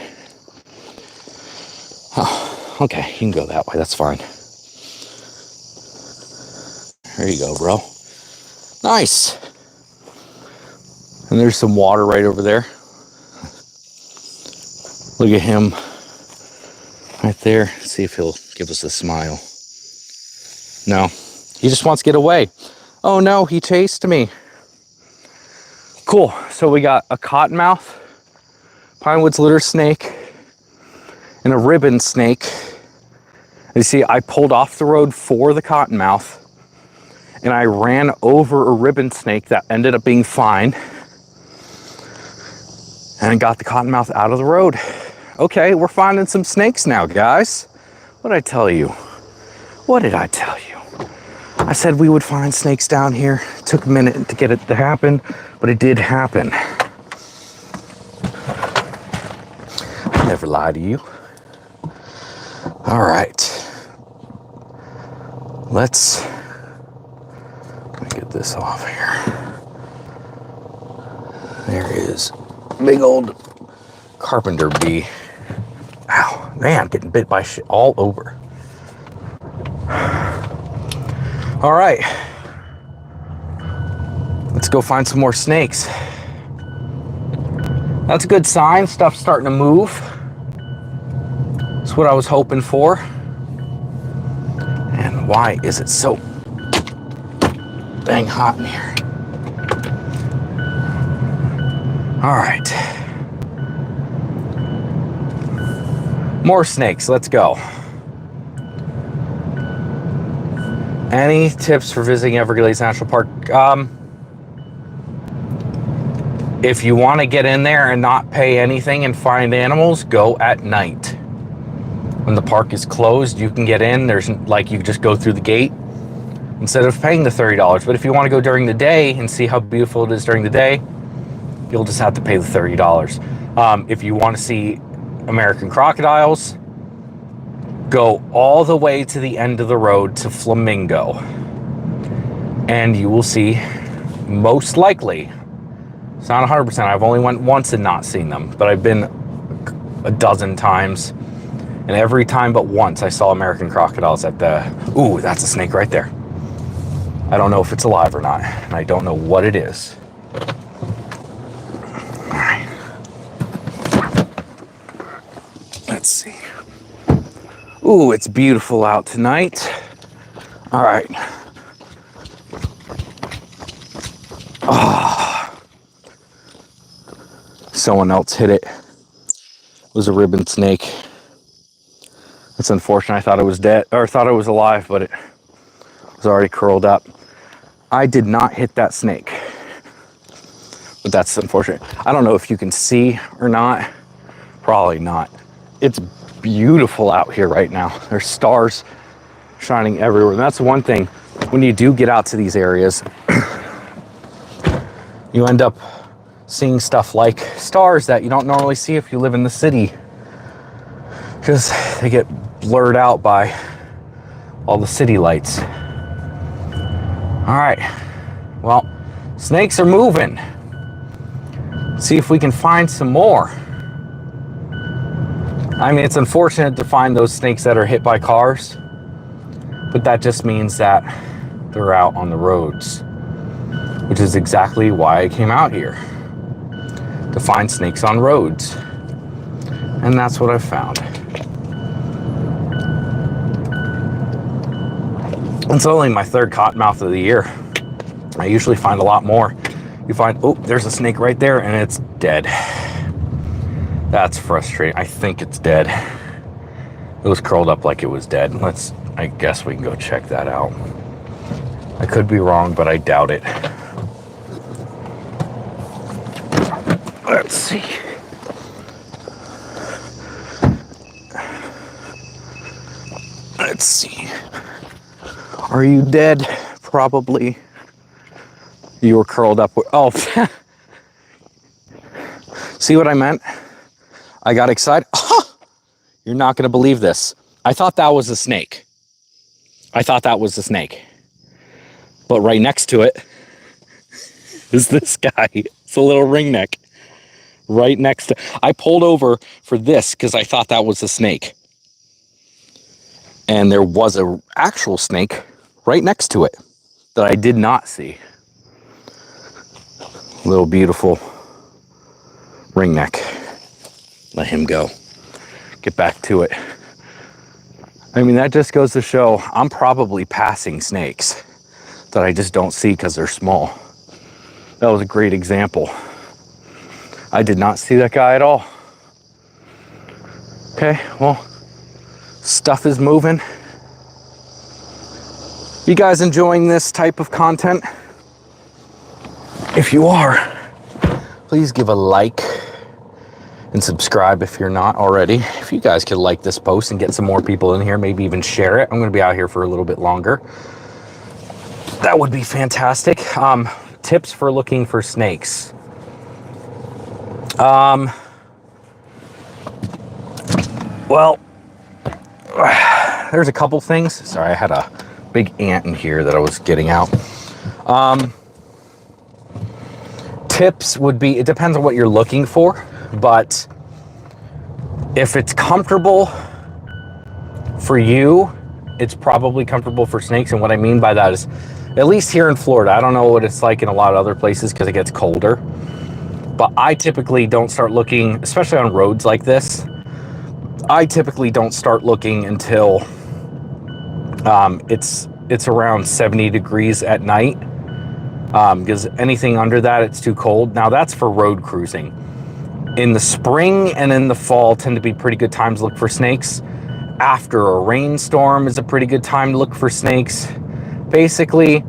Oh, okay, you can go that way, that's fine. There you go, bro. Nice. And there's some water right over there. Look at him right there. Let's see if he'll give us a smile. No, he just wants to get away. Oh no, he chased me. Cool, so we got a cottonmouth, Pinewoods litter snake, and a ribbon snake. You see, I pulled off the road for the cottonmouth, and I ran over a ribbon snake that ended up being fine, and got the cottonmouth out of the road. Okay, we're finding some snakes now, guys. What did I tell you? What did I tell you? I said we would find snakes down here. It took a minute to get it to happen, but it did happen. I never lie to you. All right. Let me get this off here. There is big old carpenter bee. Ow, man, I'm getting bit by shit all over. All right, let's go find some more snakes. That's a good sign, stuff's starting to move. That's what I was hoping for. And why is it so dang hot in here? All right. More snakes, let's go. Any tips for visiting Everglades National Park? If you want to get in there and not pay anything and find animals, go at night. When the park is closed, you can get in. There's like, you just go through the gate instead of paying the $30. But if you want to go during the day and see how beautiful it is during the day, you'll just have to pay the $30. If you want to see American crocodiles, go all the way to the end of the road to Flamingo, and you will see, most likely, it's not 100%, I've only went once and not seen them, but I've been a dozen times, and every time but once I saw American crocodiles at the, ooh, that's a snake right there. I don't know if it's alive or not, and I don't know what it is. All right. Let's see. Ooh, it's beautiful out tonight. All right. Oh. Someone else hit it. It was a ribbon snake. It's unfortunate. I thought it was dead, or thought it was alive, but it was already curled up. I did not hit that snake, but that's unfortunate. I don't know if you can see or not. Probably not. It's beautiful out here right now. There's stars shining everywhere. And that's one thing, when you do get out to these areas, you end up seeing stuff like stars that you don't normally see if you live in the city, because they get blurred out by all the city lights. All right, well, snakes are moving. See if we can find some more. I mean, it's unfortunate to find those snakes that are hit by cars, but that just means that they're out on the roads, which is exactly why I came out here, to find snakes on roads. And that's what I found. It's only my third cottonmouth of the year. I usually find a lot more. You find, oh, there's a snake right there, and it's dead. That's frustrating. I think it's dead. It was curled up like it was dead. I guess we can go check that out. I could be wrong, but I doubt it. Let's see. Let's see. Are you dead? Probably. You were curled up with, oh, See what I meant? I got excited. You're not going to believe this. I thought that was a snake. But right next to it is this guy. It's a little ringneck. Right next to... I pulled over for this because I thought that was a snake. And there was an actual snake right next to it that I did not see. Little beautiful ringneck. Let him go. Get back to it. I mean, that just goes to show I'm probably passing snakes that I just don't see because they're small. That was a great example. I did not see that guy at all. Okay, well, stuff is moving. You guys enjoying this type of content? If you are, please give a like and subscribe if you're not already. If you guys could like this post and get some more people in here, maybe even share it. I'm going to be out here for a little bit longer. That would be fantastic. Tips for looking for snakes. Well, there's a couple things. Sorry, I had a big ant in here that I was getting out. Tips would be, it depends on what you're looking for, but if it's comfortable for you, it's probably comfortable for snakes. And what I mean by that is, at least here in Florida, I don't know what it's like in a lot of other places because it gets colder, but I typically don't start looking, especially on roads like this, I typically don't start looking until it's around 70 degrees at night, because anything under that, it's too cold. Now that's for road cruising. In the spring and in the fall tend to be pretty good times to look for snakes. After a rainstorm is a pretty good time to look for snakes. Basically,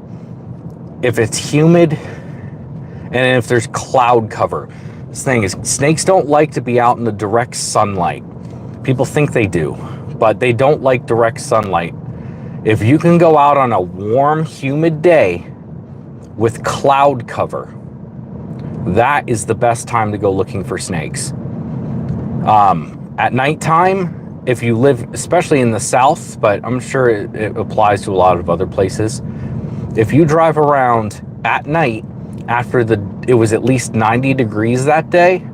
if it's humid and if there's cloud cover. This thing is, snakes don't like to be out in the direct sunlight. People think they do, but they don't like direct sunlight. If you can go out on a warm, humid day with cloud cover, that is the best time to go looking for snakes. At nighttime, if you live, especially in the south, but I'm sure it applies to a lot of other places. If you drive around at night after it was at least 90 degrees that day,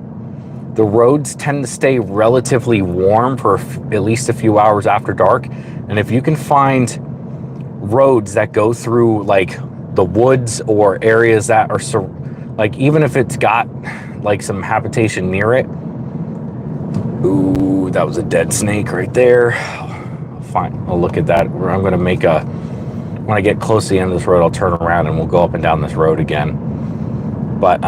the roads tend to stay relatively warm for at least a few hours after dark. And if you can find roads that go through like the woods or areas that are like, even if it's got like some habitation near it. Ooh, that was a dead snake right there. Fine, I'll look at that. I'm going to make when I get close to the end of this road, I'll turn around and we'll go up and down this road again. But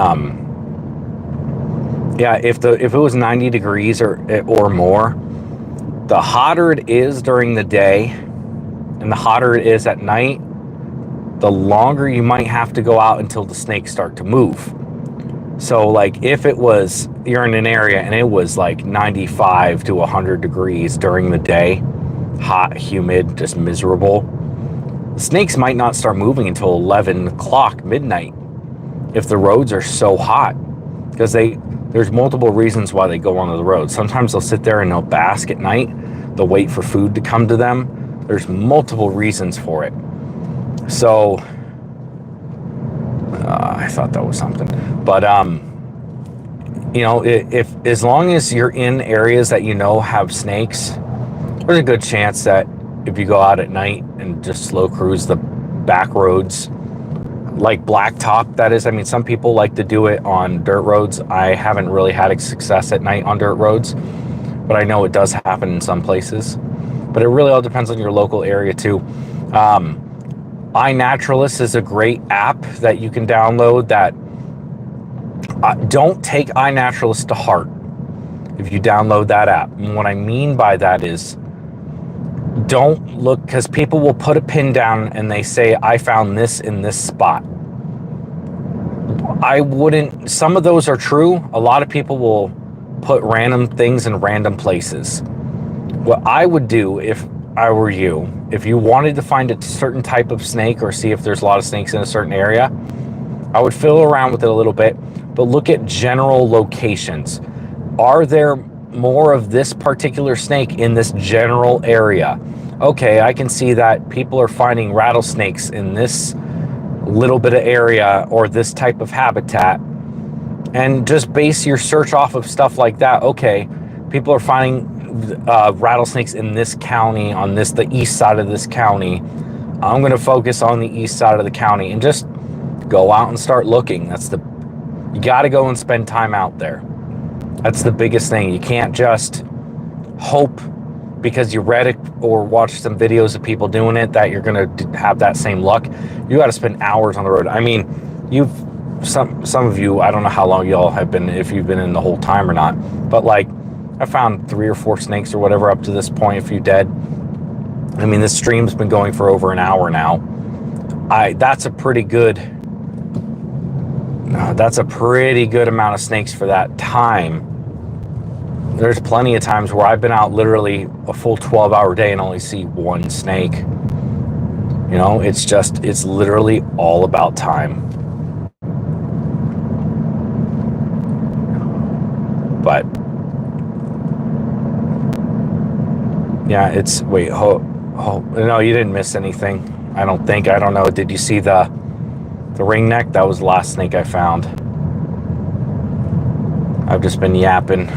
yeah, if it was 90 degrees or more, the hotter it is during the day and the hotter it is at night, the longer you might have to go out until the snakes start to move. So like if you're in an area and it was like 95 to 100 degrees during the day, hot, humid, just miserable, the snakes might not start moving until 11 o'clock, midnight, if the roads are so hot, because there's multiple reasons why they go onto the road. Sometimes they'll sit there and they'll bask at night. They'll wait for food to come to them. There's multiple reasons for it. So, I thought that was something. But, you know, if as long as you're in areas that you know have snakes, there's a good chance that if you go out at night and just slow cruise the back roads, like blacktop, that is. I mean, some people like to do it on dirt roads. I haven't really had success at night on dirt roads, but I know it does happen in some places. But it really all depends on your local area too. iNaturalist is a great app that you can download that don't take iNaturalist to heart if you download that app. And what I mean by that is, don't look, because people will put a pin down and they say, I found this in this spot. I wouldn't, some of those are true. A lot of people will put random things in random places. What I would do if I were you, if you wanted to find a certain type of snake or see if there's a lot of snakes in a certain area, I would fiddle around with it a little bit, but look at general locations. Are there more of this particular snake in this general area? Okay, I can see that people are finding rattlesnakes in this little bit of area or this type of habitat, and just base your search off of stuff like that. Okay, people are finding rattlesnakes in this county, on the east side of this county. I'm going to focus on the east side of the county and just go out and start looking. You got to go and spend time out there. That's the biggest thing. You can't just hope because you read it or watched some videos of people doing it that you're going to have that same luck. You got to spend hours on the road. I mean, some of you, I don't know how long y'all have been, if you've been in the whole time or not, but like I found 3 or 4 snakes or whatever up to this point, a few dead. I mean, this stream's been going for over an hour now. That's a pretty good amount of snakes for that time. There's plenty of times where I've been out literally a full 12-hour day and only see 1 snake. You know, it's literally all about time. But yeah, no, you didn't miss anything. I don't think. I don't know. Did you see the ringneck? That was the last snake I found. I've just been yapping.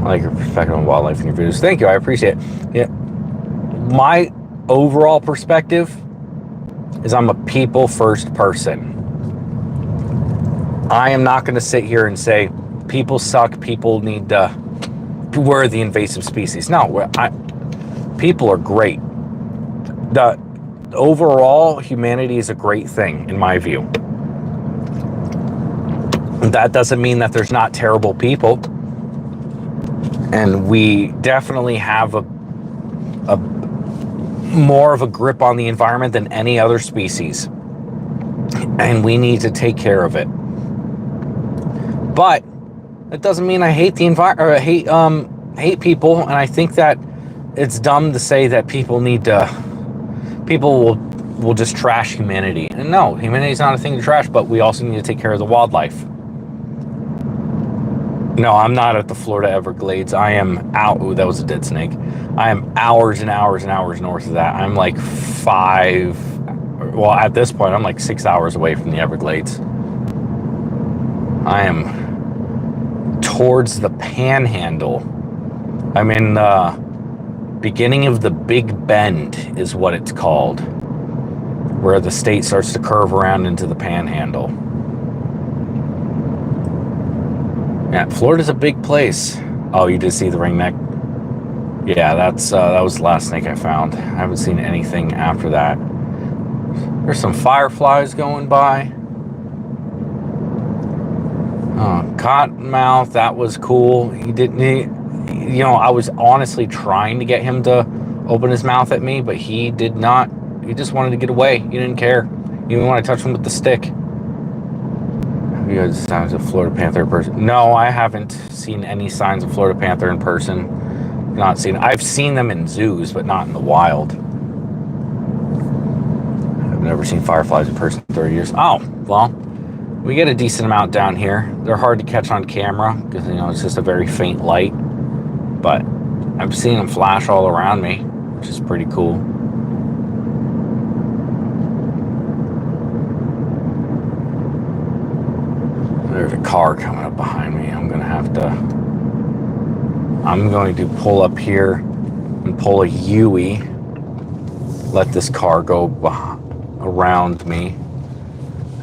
I like your perspective on wildlife in your videos. Thank you. I appreciate it. Yeah. My overall perspective is I'm a people first person. I am not going to sit here and say people suck. People need to. We're the invasive species. No, people are great. The overall humanity is a great thing in my view. That doesn't mean that there's not terrible people. And we definitely have a more of a grip on the environment than any other species. And we need to take care of it. But it doesn't mean I hate the environment, or hate people. And I think that it's dumb to say that people will just trash humanity. And no, humanity is not a thing to trash, but we also need to take care of the wildlife. No, I'm not at the Florida Everglades. I am out. Ooh, that was a dead snake. I am hours and hours and hours north of that. I'm like at this point, I'm like 6 hours away from the Everglades. I am towards the Panhandle. I'm in the beginning of the Big Bend is what it's called, where the state starts to curve around into the Panhandle. Yeah, Florida's a big place. Oh, you did see the ringneck? Yeah, that was the last snake I found. I haven't seen anything after that. There's some fireflies going by. Cottonmouth, that was cool. I was honestly trying to get him to open his mouth at me, but he did not. He just wanted to get away. He didn't care. Even when I touched him with the stick. Have you had signs of Florida panther in person? No, I haven't seen any signs of Florida panther in person. I've seen them in zoos, but not in the wild. I've never seen fireflies in person in 30 years. Oh, well, we get a decent amount down here. They're hard to catch on camera because, it's just a very faint light. But I've seen them flash all around me, which is pretty cool. There's a car coming up behind me. I'm going to pull up here and pull a U-ey. Let this car go around me.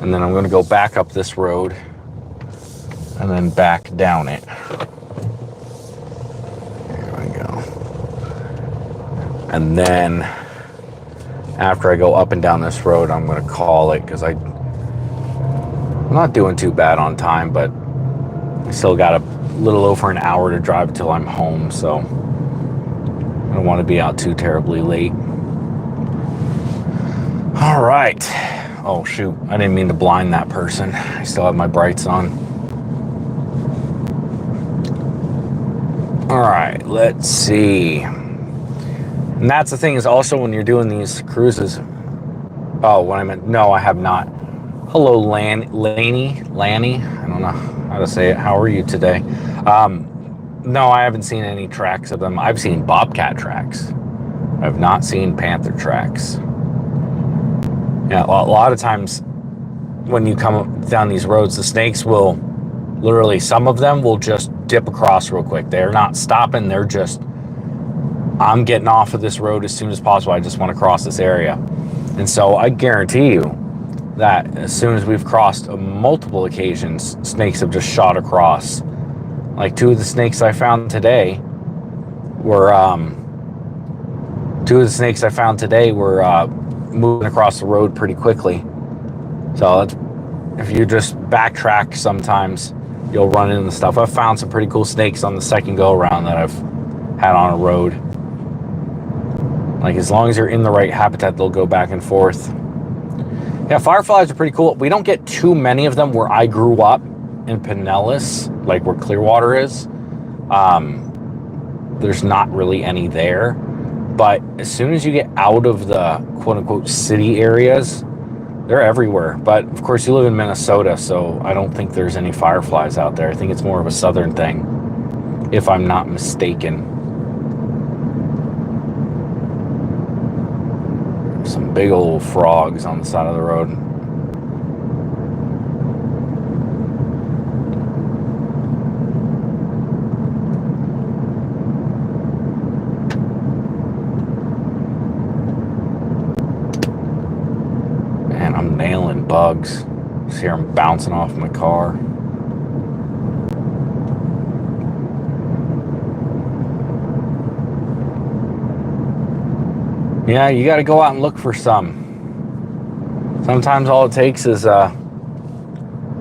And then I'm going to go back up this road and then back down it. There we go. And then after I go up and down this road, I'm going to call it because I'm not doing too bad on time, but I still got a little over an hour to drive until I'm home, so I don't want to be out too terribly late. All right. Oh, shoot. I didn't mean to blind that person. I still have my brights on. All right, let's see. And that's the thing is also when you're doing these cruises. Oh, no, I have not Hello, Lanny. I don't know how to say it. How are you today? No, I haven't seen any tracks of them. I've seen bobcat tracks. I've not seen panther tracks. Yeah, a lot of times when you come down these roads, the snakes will literally, some of them will just dip across real quick. They're not stopping. They're just, I'm getting off of this road as soon as possible. I just want to cross this area. And so I guarantee you that as soon as we've crossed multiple occasions, snakes have just shot across. Like two of the snakes I found today were moving across the road pretty quickly. So if you just backtrack, sometimes you'll run into stuff. I've found some pretty cool snakes on the second go around that I've had on a road. Like, as long as you're in the right habitat, they'll go back and forth. Yeah, fireflies are pretty cool. We don't get too many of them where I grew up in Pinellas, like where Clearwater is. There's not really any there. But as soon as you get out of the quote-unquote city areas, they're everywhere. But, of course, you live in Minnesota, so I don't think there's any fireflies out there. I think it's more of a southern thing, if I'm not mistaken. Some big old frogs on the side of the road. Man, I'm nailing bugs. Just hear them bouncing off my car. Yeah, you got to go out and look for some. Sometimes all it takes is a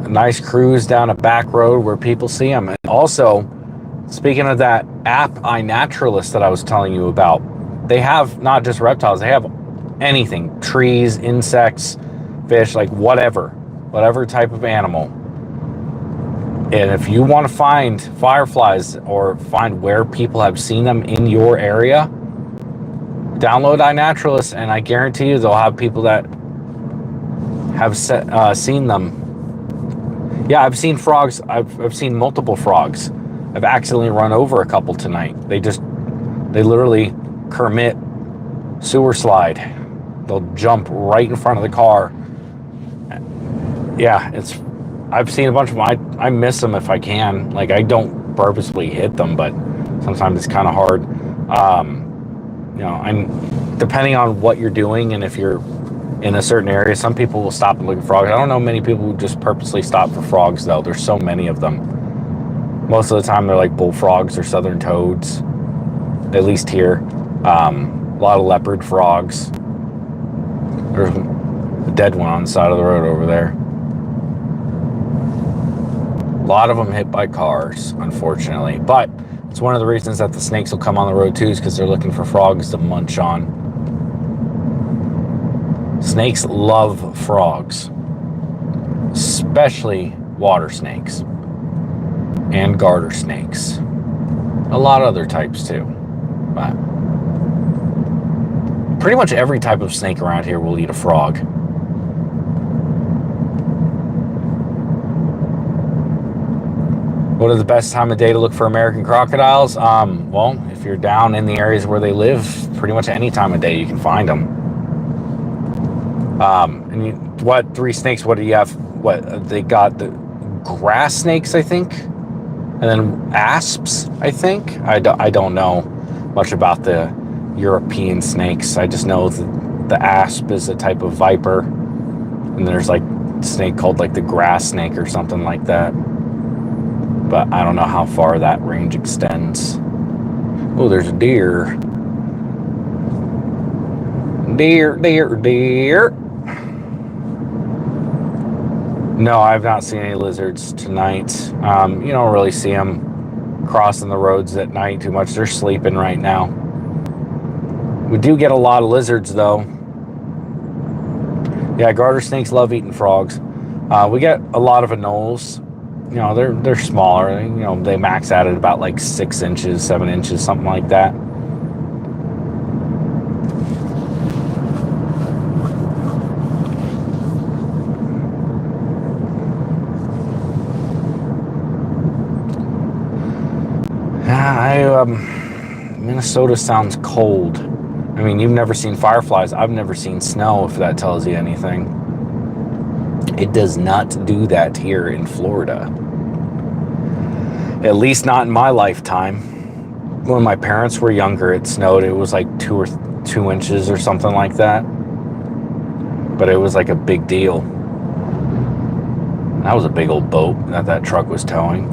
nice cruise down a back road where people see them. And also, speaking of that app, iNaturalist, that I was telling you about, they have not just reptiles, they have anything. Trees, insects, fish, like whatever type of animal. And if you want to find fireflies or find where people have seen them in your area, download iNaturalist, and I guarantee you they'll have people that have seen them. Yeah, I've seen frogs. I've seen multiple frogs. I've accidentally run over a couple tonight. They literally Kermit sewer slide. They'll jump right in front of the car. Yeah, I've seen a bunch of them. I miss them if I can. Like, I don't purposely hit them, but sometimes it's kind of hard. I'm depending on what you're doing, and if you're in a certain area, some people will stop and look at frogs. I don't know many people who just purposely stop for frogs, though. There's so many of them. Most of the time, they're like bullfrogs or southern toads, at least here. A lot of leopard frogs. There's a dead one on the side of the road over there. A lot of them hit by cars, unfortunately, but it's one of the reasons that the snakes will come on the road too, is because they're looking for frogs to munch on. Snakes love frogs, especially water snakes and garter snakes. A lot of other types too, but pretty much every type of snake around here will eat a frog. What is the best time of day to look for American crocodiles? Well, if you're down in the areas where they live, pretty much any time of day you can find them. What three snakes? What do you have? What they got? The grass snakes, I think, and then asps, I think. I don't know much about the European snakes. I just know that the asp is a type of viper, and there's like a snake called like the grass snake or something like that. But I don't know how far that range extends. Oh, there's a deer. Deer. No, I've not seen any lizards tonight. You don't really see them crossing the roads at night too much. They're sleeping right now. We do get a lot of lizards, though. Yeah, garter snakes love eating frogs. We get a lot of anoles. You know, they're smaller. You know, they max out at about like 6 inches, 7 inches, something like that. Minnesota sounds cold. I mean, you've never seen fireflies. I've never seen snow, if that tells you anything. It does not do that here in Florida. At least not in my lifetime. When my parents were younger, it snowed. It was like 2 inches or something like that. But it was like a big deal. That was a big old boat that truck was towing.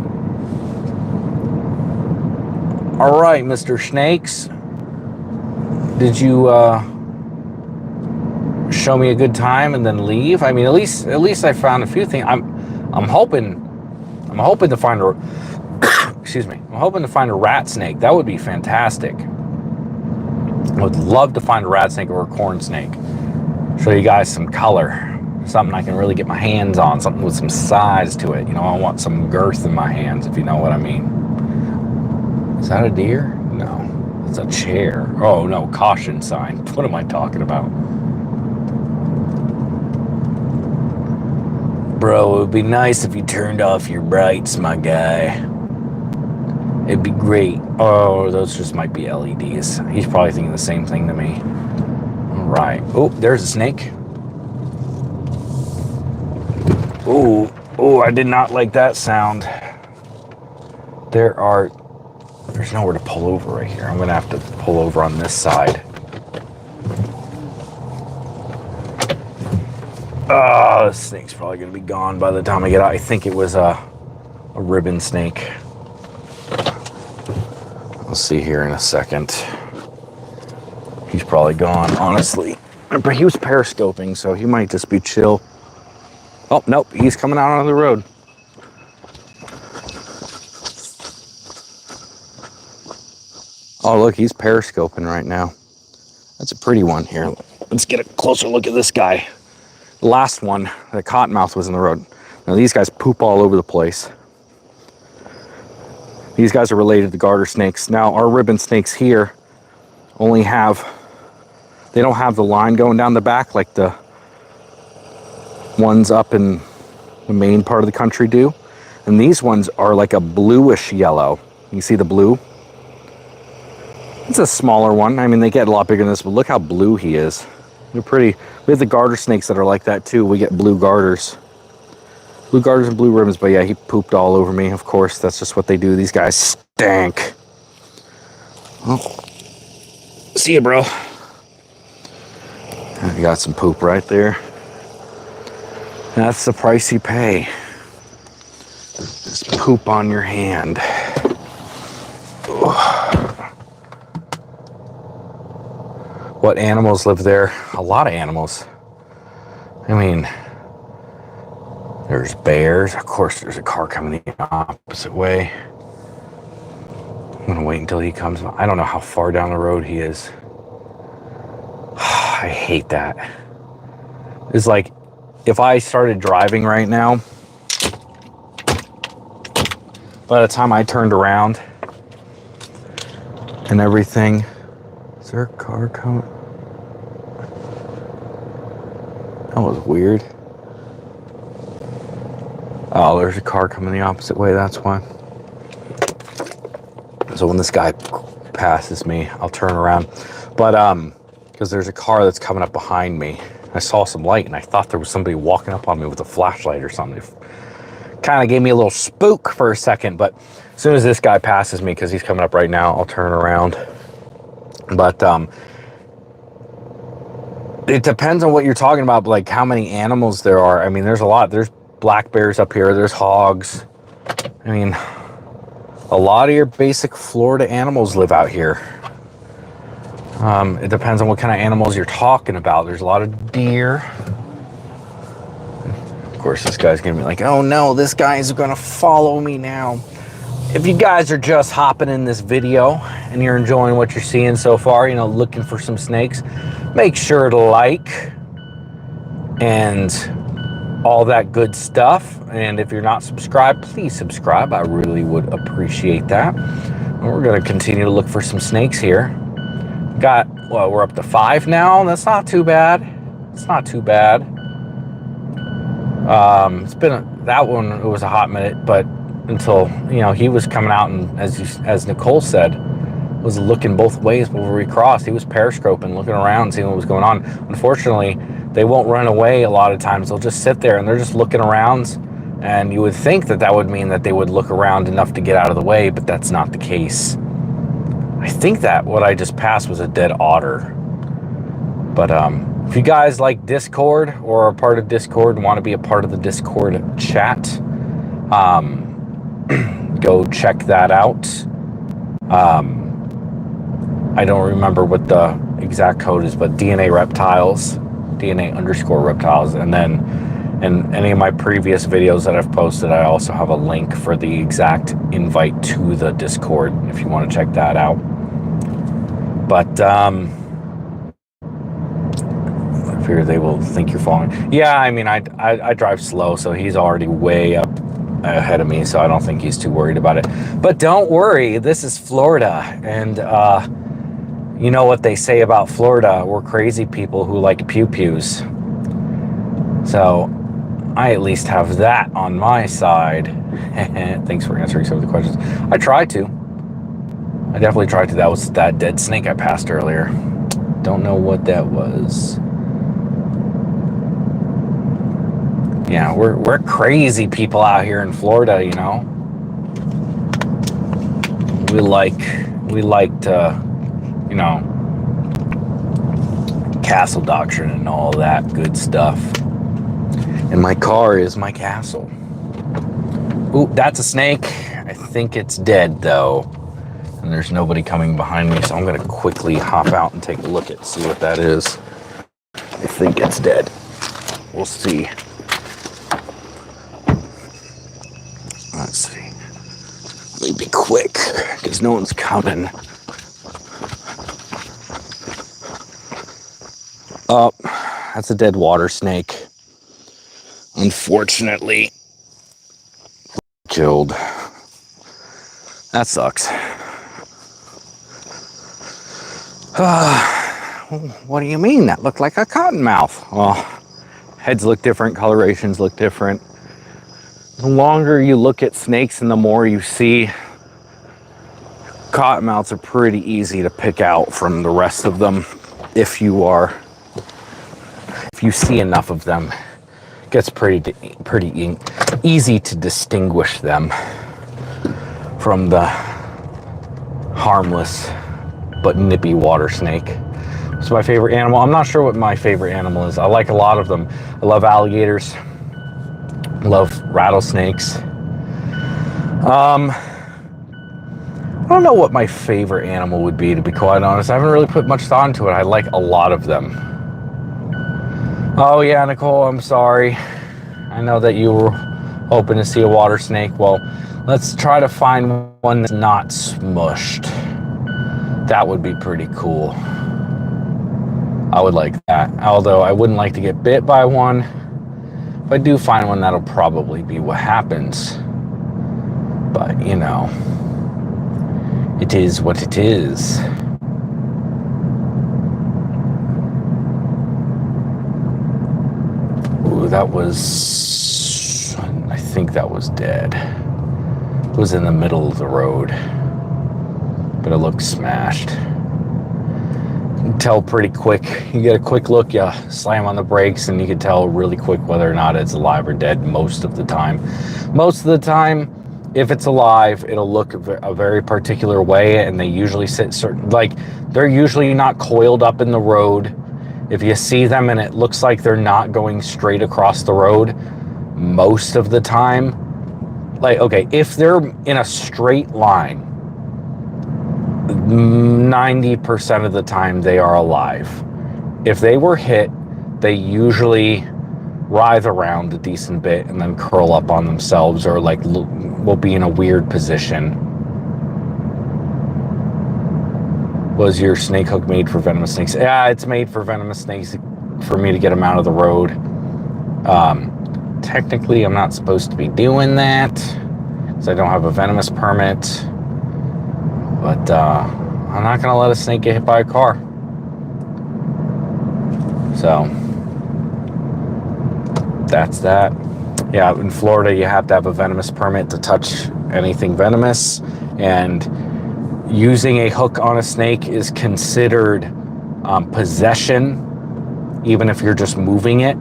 All right, Mr. Snakes. Did you show me a good time and then leave? I mean, at least I found a few things. I'm hoping to find a excuse me. I'm hoping to find a rat snake. That would be fantastic. I would love to find a rat snake or a corn snake. Show you guys some color. Something I can really get my hands on. Something with some size to it. You know, I want some girth in my hands, if you know what I mean. Is that a deer? No. It's a chair. Oh, no. Caution sign. What am I talking about? Bro, it would be nice if you turned off your brights, my guy. It'd be great. Oh, those just might be LEDs. He's probably thinking the same thing to me. All right. Oh, there's a snake. Oh, I did not like that sound. There's nowhere to pull over right here. I'm going to have to pull over on this side. Oh, this snake's probably going to be gone by the time I get out. I think it was a ribbon snake. We'll see here in a second. He's probably gone, honestly. But he was periscoping, so he might just be chill. Oh, nope, he's coming out on the road. Oh, look, he's periscoping right now. That's a pretty one here. Let's get a closer look at this guy. The last one, the Cottonmouth, was in the road. Now, these guys poop all over the place. These guys are related to garter snakes. Now, our ribbon snakes here only they don't have the line going down the back like the ones up in the main part of the country do. And these ones are like a bluish yellow. You see the blue? It's a smaller one. I mean, they get a lot bigger than this, but look how blue he is. They're pretty. We have the garter snakes that are like that too. We get blue garters. Blue garters and blue ribbons, but yeah, he pooped all over me. Of course, that's just what they do. These guys stank. Well, see ya, bro. You got some poop right there. That's the price you pay. Just poop on your hand. Ugh. What animals live there? A lot of animals. I mean, there's bears. Of course, there's a car coming the opposite way. I'm gonna wait until he comes. I don't know how far down the road he is. I hate that. It's like, if I started driving right now, by the time I turned around and everything, is there a car coming? That was weird. Oh, there's a car coming the opposite way, that's why. So when this guy passes me, I'll turn around. But, because there's a car that's coming up behind me. I saw some light and I thought there was somebody walking up on me with a flashlight or something. It kind of gave me a little spook for a second, but as soon as this guy passes me, because he's coming up right now, I'll turn around. But it depends on what you're talking about, like how many animals there are. I mean, there's a lot. There's black bears up here. There's hogs. I mean, a lot of your basic Florida animals live out here. It depends on what kind of animals you're talking about. There's a lot of deer. Of course, this guy's gonna be like, oh no, this guy's gonna follow me now. If you guys are just hopping in this video and you're enjoying what you're seeing so far, you know, looking for some snakes, make sure to like and all that good stuff. And if you're not subscribed, please subscribe. I really would appreciate that. And we're gonna continue to look for some snakes here. Well, we're up to 5 now. That's not too bad. It's not too bad. It's been that one. It was a hot minute, but until, you know, he was coming out and, as Nicole said, was looking both ways before we crossed. He was periscoping, looking around, seeing what was going on. Unfortunately, they won't run away a lot of times. They'll just sit there and they're just looking around. And you would think that that would mean that they would look around enough to get out of the way, but that's not the case. I think that what I just passed was a dead otter. But if you guys like Discord or are part of Discord and want to be a part of the Discord chat, go check that out. I don't remember what the exact code is, but DNA Reptiles, DNA_Reptiles. And then in any of my previous videos that I've posted, I also have a link for the exact invite to the Discord if you want to check that out. But I figure they will think you're following. Yeah, I mean, I drive slow, so he's already way up ahead of me, so I don't think he's too worried about it. But don't worry, this is Florida, and you know what they say about Florida. We're crazy people who like pew-pews. So I at least have that on my side. Thanks for answering some of the questions. I tried to. I definitely tried to. That was that dead snake I passed earlier. Don't know what that was. Yeah, we're crazy people out here in Florida, you know. We like to, you know, castle doctrine and all that good stuff. And my car is my castle. Ooh, that's a snake. I think it's dead though. And there's nobody coming behind me, so I'm gonna quickly hop out and take a look at see what that is. I think it's dead. We'll see. Let's see. Let me be quick, because no one's coming. Oh, that's a dead water snake. Unfortunately, killed. That sucks. What do you mean? That looked like a cottonmouth. Well, heads look different, colorations look different. The longer you look at snakes and the more you see, cottonmouths are pretty easy to pick out from the rest of them if you see enough of them. It gets pretty easy to distinguish them from the harmless but nippy water snake. It's my favorite animal. I'm not sure what my favorite animal is. I like a lot of them. I love alligators. Love rattlesnakes. I don't know what my favorite animal would be, to be quite honest. I haven't really put much thought into it. I like a lot of them. Oh yeah, Nicole, I'm sorry. I know that you were hoping to see a water snake. Well, let's try to find one that's not smushed. That would be pretty cool. I would like that. Although I wouldn't like to get bit by one. If I do find one, that'll probably be what happens. But, you know, it is what it is. Ooh, that was... I think that was dead. It was in the middle of the road. But it looked smashed. You can tell pretty quick. You get a quick look, you slam on the brakes, and you can tell really quick whether or not it's alive or dead most of the time. Most of the time, if it's alive, it'll look a very particular way, and they usually sit certain, like, they're usually not coiled up in the road. If you see them and it looks like they're not going straight across the road, most of the time, like, okay, if they're in a straight line, 90% of the time they are alive. If they were hit, they usually writhe around a decent bit and then curl up on themselves, or like will be in a weird position. Was your snake hook made for venomous snakes? Yeah, it's made for venomous snakes for me to get them out of the road. Technically, I'm not supposed to be doing that because I don't have a venomous permit. But I'm not going to let a snake get hit by a car. So that's that. Yeah, in Florida, you have to have a venomous permit to touch anything venomous, and using a hook on a snake is considered possession, even if you're just moving it.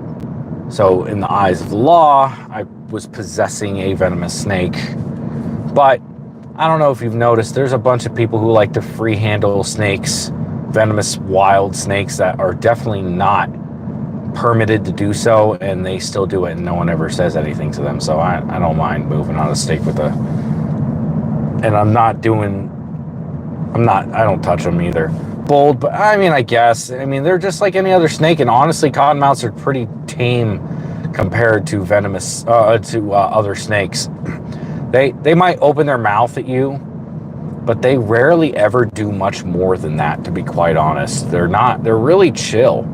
So in the eyes of the law, I was possessing a venomous snake. But I don't know if you've noticed, there's a bunch of people who like to free handle snakes, venomous wild snakes that are definitely not permitted to do so, and they still do it and no one ever says anything to them. So I don't mind moving on a snake with a, and I don't touch them either. Bold, but I mean, I guess, they're just like any other snake, and honestly, cottonmouths are pretty tame compared to venomous, other snakes. They might open their mouth at you, but they rarely ever do much more than that, to be quite honest. They're really chill.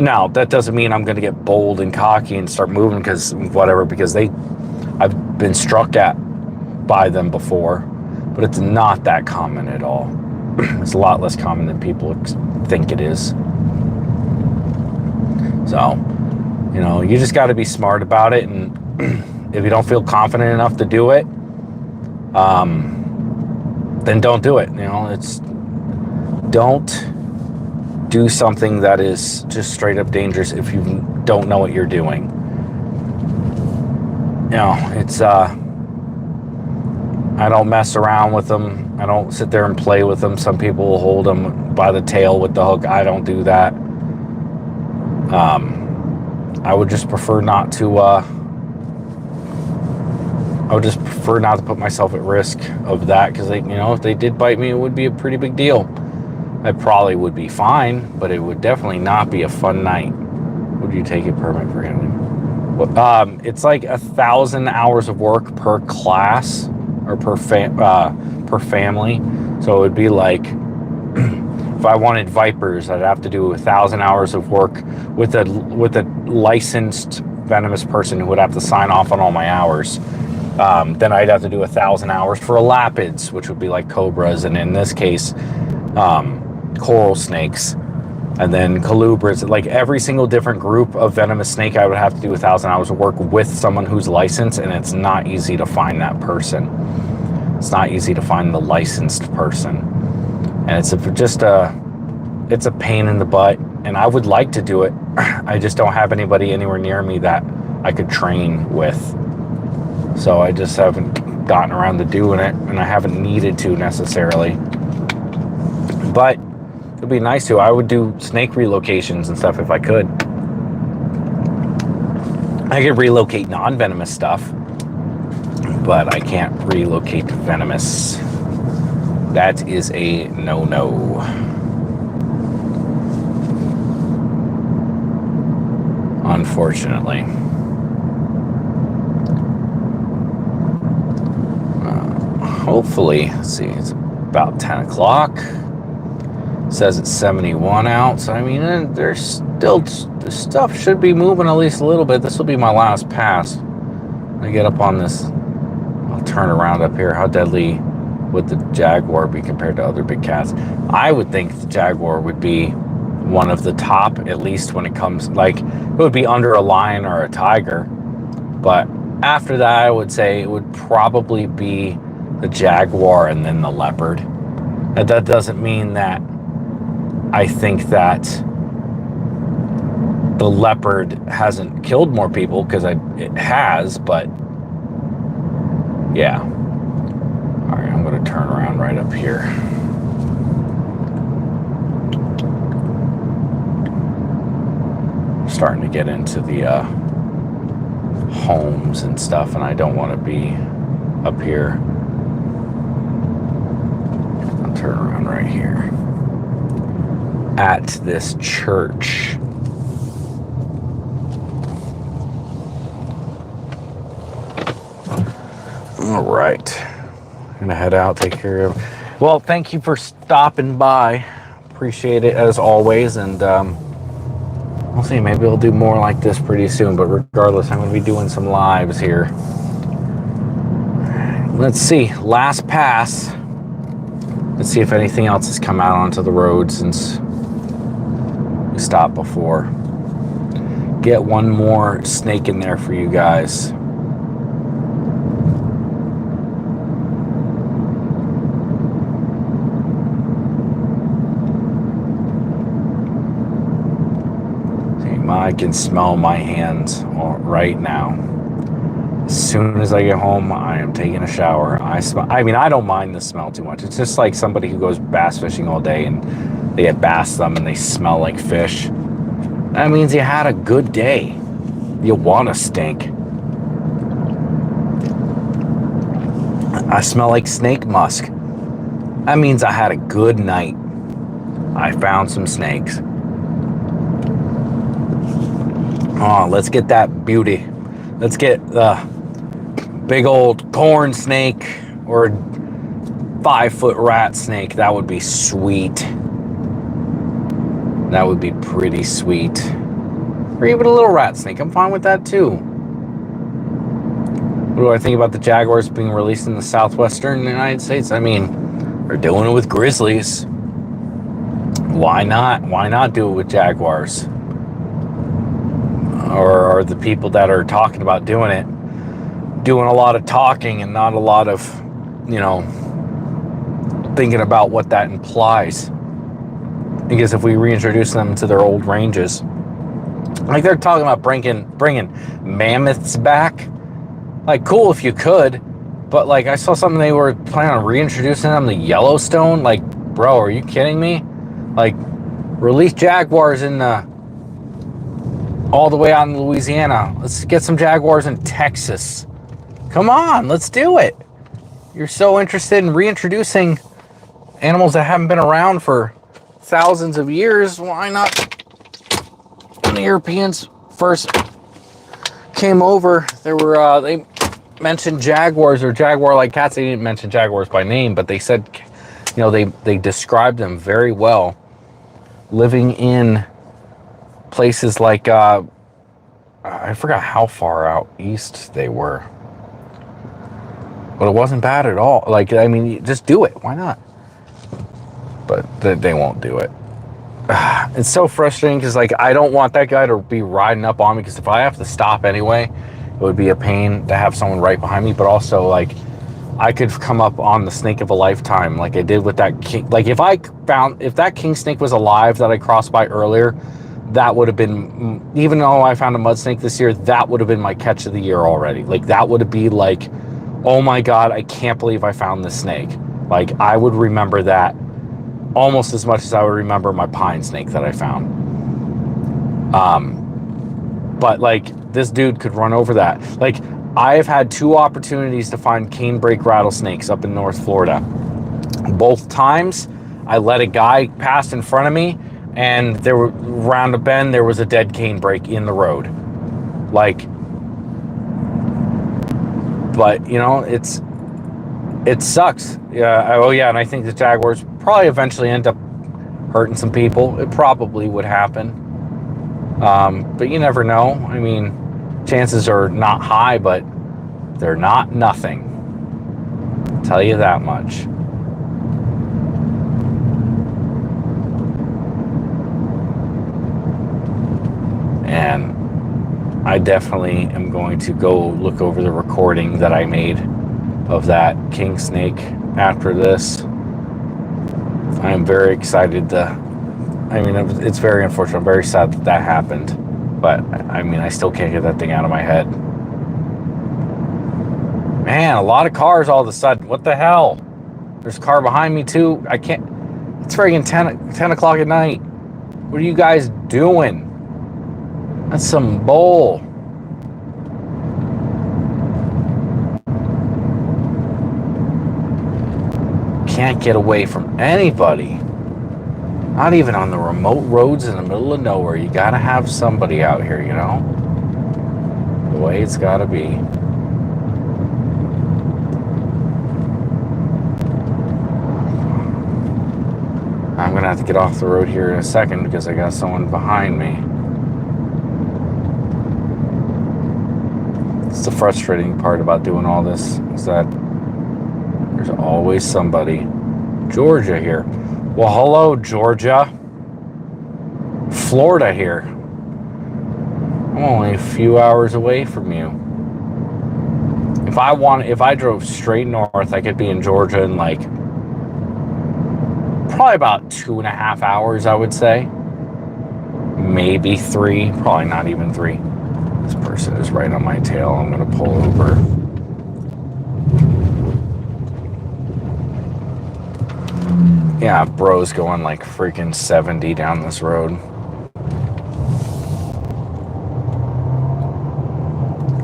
Now, that doesn't mean I'm going to get bold and cocky and start moving because I've been struck at by them before, but it's not that common at all. It's a lot less common than people think it is. So, you just got to be smart about it, and if you don't feel confident enough to do it, then don't do it. Don't do something that is just straight up dangerous if you don't know what you're doing. It's I don't mess around with them. I don't sit there and play with them. Some people will hold them by the tail with the hook. I don't do that. I would just prefer not to put myself at risk of that, because if they did bite me, it would be a pretty big deal. I probably would be fine, but it would definitely not be a fun night. Would you take a permit for handling? It's like 1,000 hours of work per class or per family. So it would be like, if I wanted vipers, I'd have to do 1,000 hours of work with a licensed venomous person who would have to sign off on all my hours. Then I'd have to do 1,000 hours for elapids, which would be like cobras, and in this case, coral snakes, and then colubras. Like every single different group of venomous snake, I would have to do 1,000 hours of work with someone who's licensed, and it's not easy to find that person. It's not easy to find the licensed person, and it's a pain in the butt. And I would like to do it. I just don't have anybody anywhere near me that I could train with. So I just haven't gotten around to doing it, and I haven't needed to necessarily. But it'd be nice to. I would do snake relocations and stuff if I could. I could relocate non-venomous stuff, but I can't relocate venomous. That is a no-no. Unfortunately. Hopefully, let's see, it's about 10 o'clock. Says it's 71 out, so there's still, the stuff should be moving at least a little bit. This will be my last pass. I get up on this, I'll turn around up here. How deadly would the jaguar be compared to other big cats? I would think the jaguar would be one of the top, at least when it comes, like, it would be under a lion or a tiger. But after that, I would say it would probably be the jaguar and then the leopard. And that doesn't mean that I think that the leopard hasn't killed more people, because it has, but yeah. All right, I'm going to turn around right up here. I'm starting to get into the homes and stuff, and I don't want to be up here. I'll turn around right here. At this church. All right. I'm gonna head out, take care of. Well, thank you for stopping by. Appreciate it as always, and we'll see. Maybe I'll do more like this pretty soon. But regardless, I'm gonna be doing some lives here. Let's see. Last pass. Let's see if anything else has come out onto the road since we stopped before. get one more snake in there for you guys. I can smell my hands right now. As soon as I get home, I am taking a shower. I mean, I don't mind the smell too much. It's just like somebody who goes bass fishing all day and they get bass them and they smell like fish. That means you had a good day. You want to stink. I smell like snake musk. That means I had a good night. I found some snakes. Oh, let's get that beauty. Let's get the big old corn snake or 5-foot rat snake. That would be sweet. That would be pretty sweet. Or even a little rat snake. I'm fine with that too. What do I think about the jaguars being released in the southwestern United States? I mean, they're doing it with grizzlies. Why not? Why not do it with jaguars? Or the people that are talking about doing it, doing a lot of talking and not a lot of, you know, thinking about what that implies. Because if we reintroduce them to their old ranges, like they're talking about bringing mammoths back, like cool if you could, but like I saw something they were planning on reintroducing them to Yellowstone. Like, bro, are you kidding me? Like, release jaguars in the all the way out in Louisiana. Let's get some jaguars in Texas. Come on, let's do it. You're so interested in reintroducing animals that haven't been around for thousands of years. Why not? When the Europeans first came over, they mentioned jaguars or jaguar-like cats. They didn't mention jaguars by name, but they said, you know, they described them very well, living in places like I forgot how far out east they were, but it wasn't bad at all. Like, I mean, just do it. Why not? But they won't do it. It's so frustrating because, like, I don't want that guy to be riding up on me, because if I have to stop anyway, it would be a pain to have someone right behind me. But also, like, I could come up on the snake of a lifetime like I did with that king. Like, if that king snake was alive that I crossed by earlier, that would have been, even though I found a mud snake this year, that would have been my catch of the year already. Like, that would be like, oh my God, I can't believe I found this snake. Like, I would remember that almost as much as I would remember my pine snake that I found. But like, this dude could run over that. Like, I have had 2 opportunities to find canebrake rattlesnakes up in North Florida. Both times, I let a guy pass in front of me, and there were around a bend, there was a dead canebrake in the road. Like, but you know, it sucks. Yeah. Oh yeah. And I think the jaguars probably eventually end up hurting some people. It probably would happen. But you never know. I mean, chances are not high, but they're not nothing. I'll tell you that much. And I definitely am going to go look over the recording that I made of that king snake after this. I am very excited to, I mean, it's very unfortunate. I'm very sad that that happened. But, I mean, I still can't get that thing out of my head. Man, a lot of cars all of a sudden. What the hell? There's a car behind me, too. I can't, it's friggin' 10 o'clock at night. What are you guys doing? That's some bull. Can't get away from anybody. Not even on the remote roads in the middle of nowhere. You gotta have somebody out here, you know? The way it's gotta be. I'm gonna have to get off the road here in a second because I got someone behind me. It's the frustrating part about doing all this, is that there's always somebody. Georgia here. Well, hello, Georgia. Florida here. I'm only a few hours away from you. If I drove straight north, I could be in Georgia in like probably about 2.5 hours, I would say. Maybe 3, probably not even 3. This person is right on my tail. I'm gonna pull over. Yeah, bro's going like freaking 70 down this road.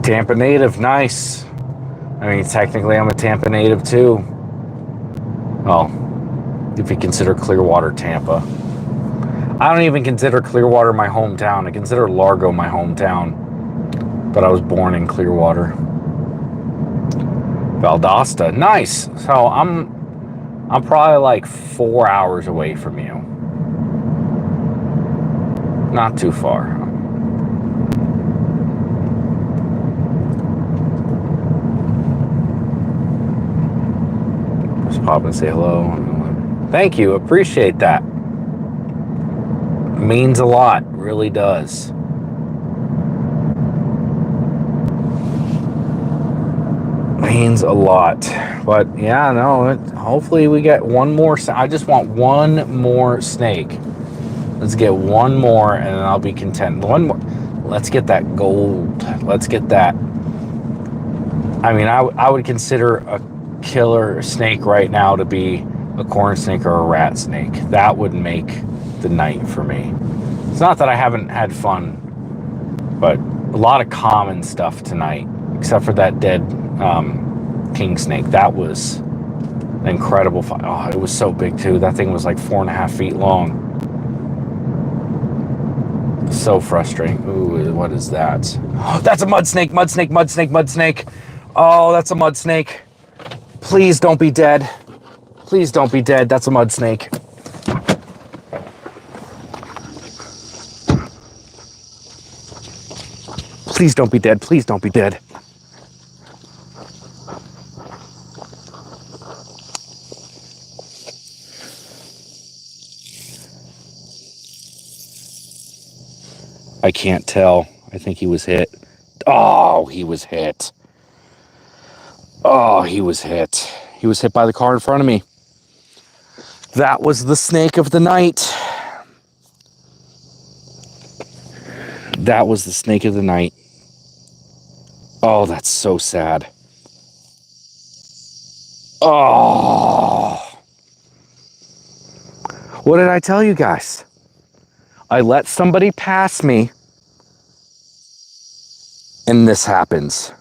Tampa native, nice. I mean, technically I'm a Tampa native too. Well, if you consider Clearwater Tampa. I don't even consider Clearwater my hometown. I consider Largo my hometown. But I was born in Clearwater. Valdosta, nice. So I'm probably like 4 hours away from you. Not too far. Just pop and say hello. Thank you, appreciate that. Means a lot, really does. Means a lot. But yeah, no, hopefully we get one more. I just want one more snake. Let's get one more and then I'll be content. One more. Let's get that gold. Let's get that. I mean, I would consider a killer snake right now to be a corn snake or a rat snake. That would make the night for me. It's not that I haven't had fun, but a lot of common stuff tonight, except for that dead king snake. That was an incredible fight. Oh, it was so big too. That thing was like 4.5 feet long. So frustrating. Ooh, what is that? Oh, that's a mud snake, mud snake, mud snake, mud snake. Oh, that's a mud snake. Please don't be dead. Please don't be dead. That's a mud snake. Please don't be dead. Please don't be dead. I can't tell. I think he was hit. Oh, he was hit. Oh, he was hit. He was hit by the car in front of me. That was the snake of the night. That was the snake of the night. Oh, that's so sad. Oh. What did I tell you guys? I let somebody pass me, and this happens.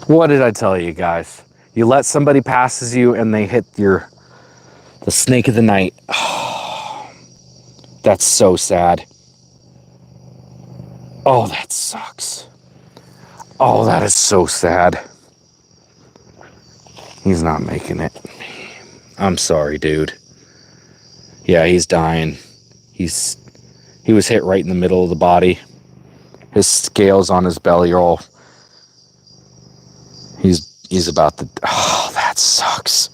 What did I tell you guys? You let somebody passes you, and they hit the snake of the night. Oh, that's so sad. Oh, that sucks. Oh, that is so sad. He's not making it. I'm sorry, dude. Yeah, he's dying. He was hit right in the middle of the body. His scales on his belly are all... He's about to... Oh, that sucks.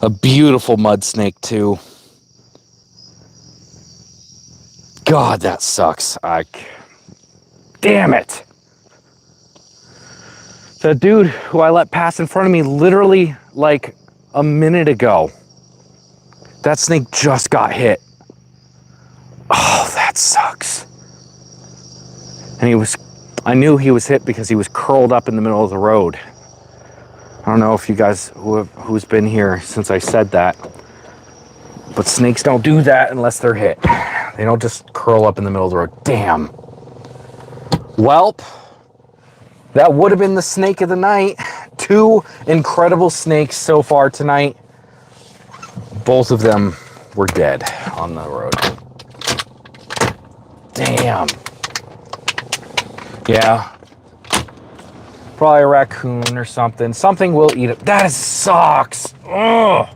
A beautiful mud snake, too. God, that sucks. Damn it. The dude who I let pass in front of me literally like a minute ago, that snake just got hit. Oh, that sucks. And I knew he was hit because he was curled up in the middle of the road. I don't know if you guys who's been here since I said that, but snakes don't do that unless they're hit. They don't just curl up in the middle of the road. Damn. Welp, that would have been the snake of the night. 2 incredible snakes so far tonight. Both of them were dead on the road. Damn. Yeah. Probably a raccoon or something. Something will eat it. That sucks. Ugh.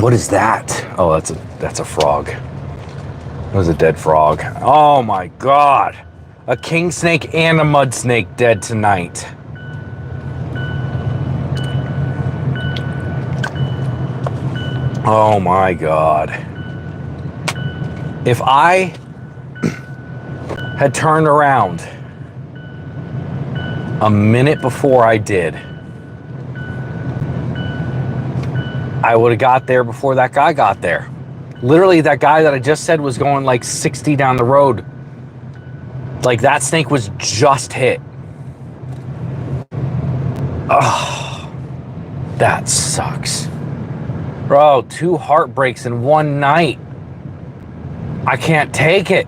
What is that? Oh, that's a frog. It was a dead frog. Oh my God. A king snake and a mud snake dead tonight. Oh my God. If I had turned around a minute before I did, I would have got there before that guy got there. Literally, that guy that I just said was going like 60 down the road. Like, that snake was just hit. Oh, that sucks. Bro, 2 heartbreaks in one night. I can't take it.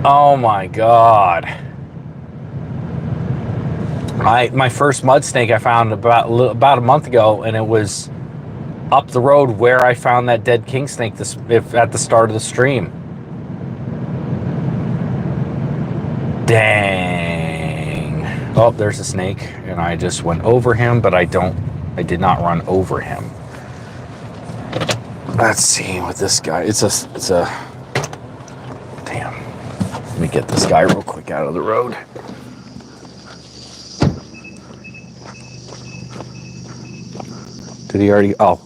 Oh my God. My first mud snake I found about a month ago, and it was up the road where I found that dead king snake at the start of the stream. Dang. Oh, there's a snake, and I just went over him, but I did not run over him. Let's see what this guy, it's a, damn. Let me get this guy real quick out of the road. Did he already, oh,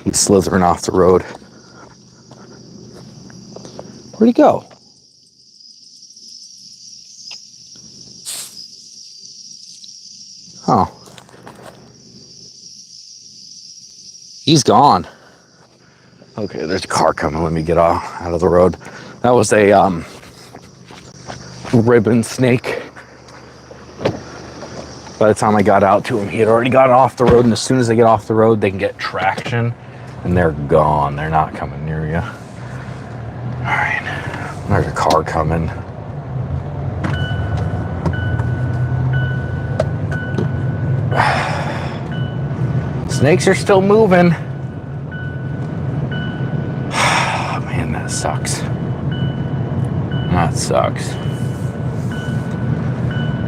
he's slithering off the road. Where'd he go? Oh. He's gone. Okay, there's a car coming. Let me get out of the road. That was a ribbon snake. By the time I got out to him, he had already gotten off the road, and as soon as they get off the road, they can get traction, and they're gone. They're not coming near you. All right, there's a car coming. Snakes are still moving. Man, that sucks. That sucks.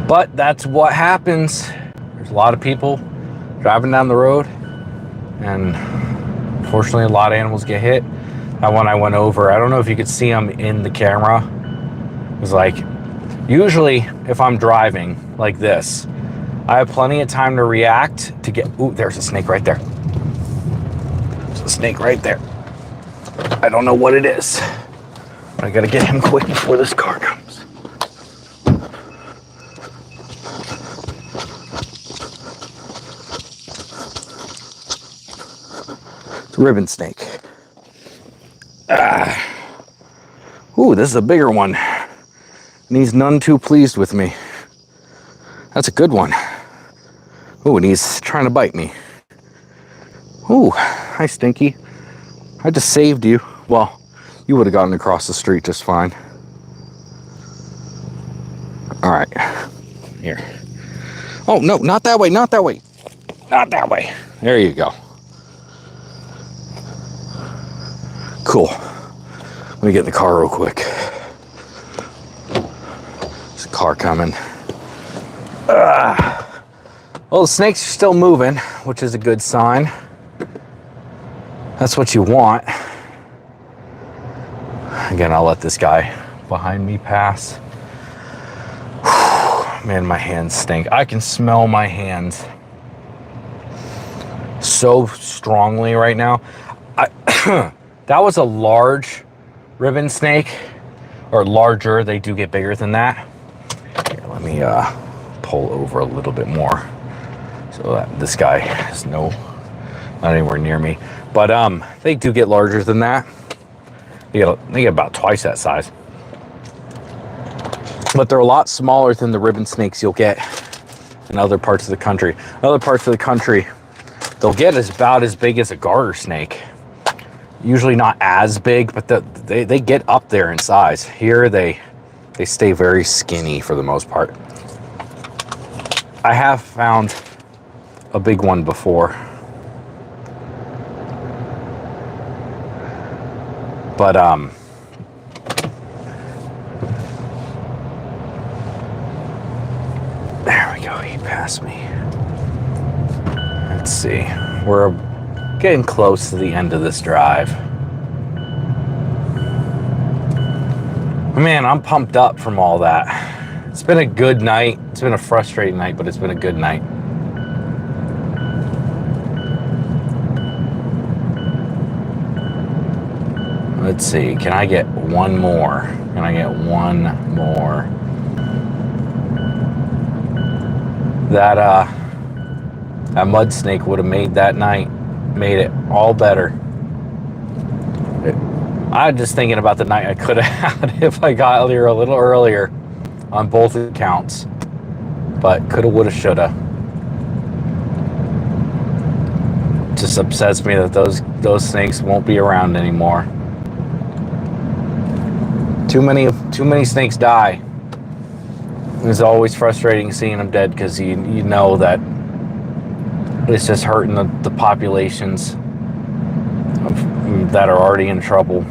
But that's what happens. There's a lot of people driving down the road, and unfortunately a lot of animals get hit. That one I went over, I don't know if you could see them in the camera. It was like, usually if I'm driving like this, I have plenty of time to react to get, ooh, there's a snake right there. There's a snake right there. I don't know what it is. I gotta get him quick before this car comes. It's a ribbon snake. Ooh, this is a bigger one. And he's none too pleased with me. That's a good one. Ooh, and he's trying to bite me. Ooh, hi, Stinky. I just saved you. Well, you would have gotten across the street just fine. All right, here. Oh, no, not that way, not that way. Not that way. There you go. Cool. Let me get in the car real quick. There's a car coming. Well, the snakes are still moving, which is a good sign. That's what you want. Again, I'll let this guy behind me pass. Whew, man, my hands stink. I can smell my hands so strongly right now. That was a large ribbon snake, or larger. They do get bigger than that. Here, let me pull over a little bit more so that this guy is not anywhere near me. But they do get larger than that. They get about twice that size. But they're a lot smaller than the ribbon snakes you'll get in other parts of the country. In other parts of the country, they'll get about as big as a garter snake. Usually not as big, but they get up there in size. Here they stay very skinny for the most part. I have found a big one before. But there we go, he passed me. Let's see, we're getting close to the end of this drive. Man, I'm pumped up from all that. It's been a good night. It's been a frustrating night, but it's been a good night. Let's see. Can I get one more? Can I get one more? That mud snake would have made that night, made it all better. I'm just thinking about the night I could have had if I got here a little earlier on both accounts. But coulda, woulda, shoulda. Just upsets me that those snakes won't be around anymore. Too many snakes die. It's always frustrating seeing them dead because you know that it's just hurting the populations that are already in trouble.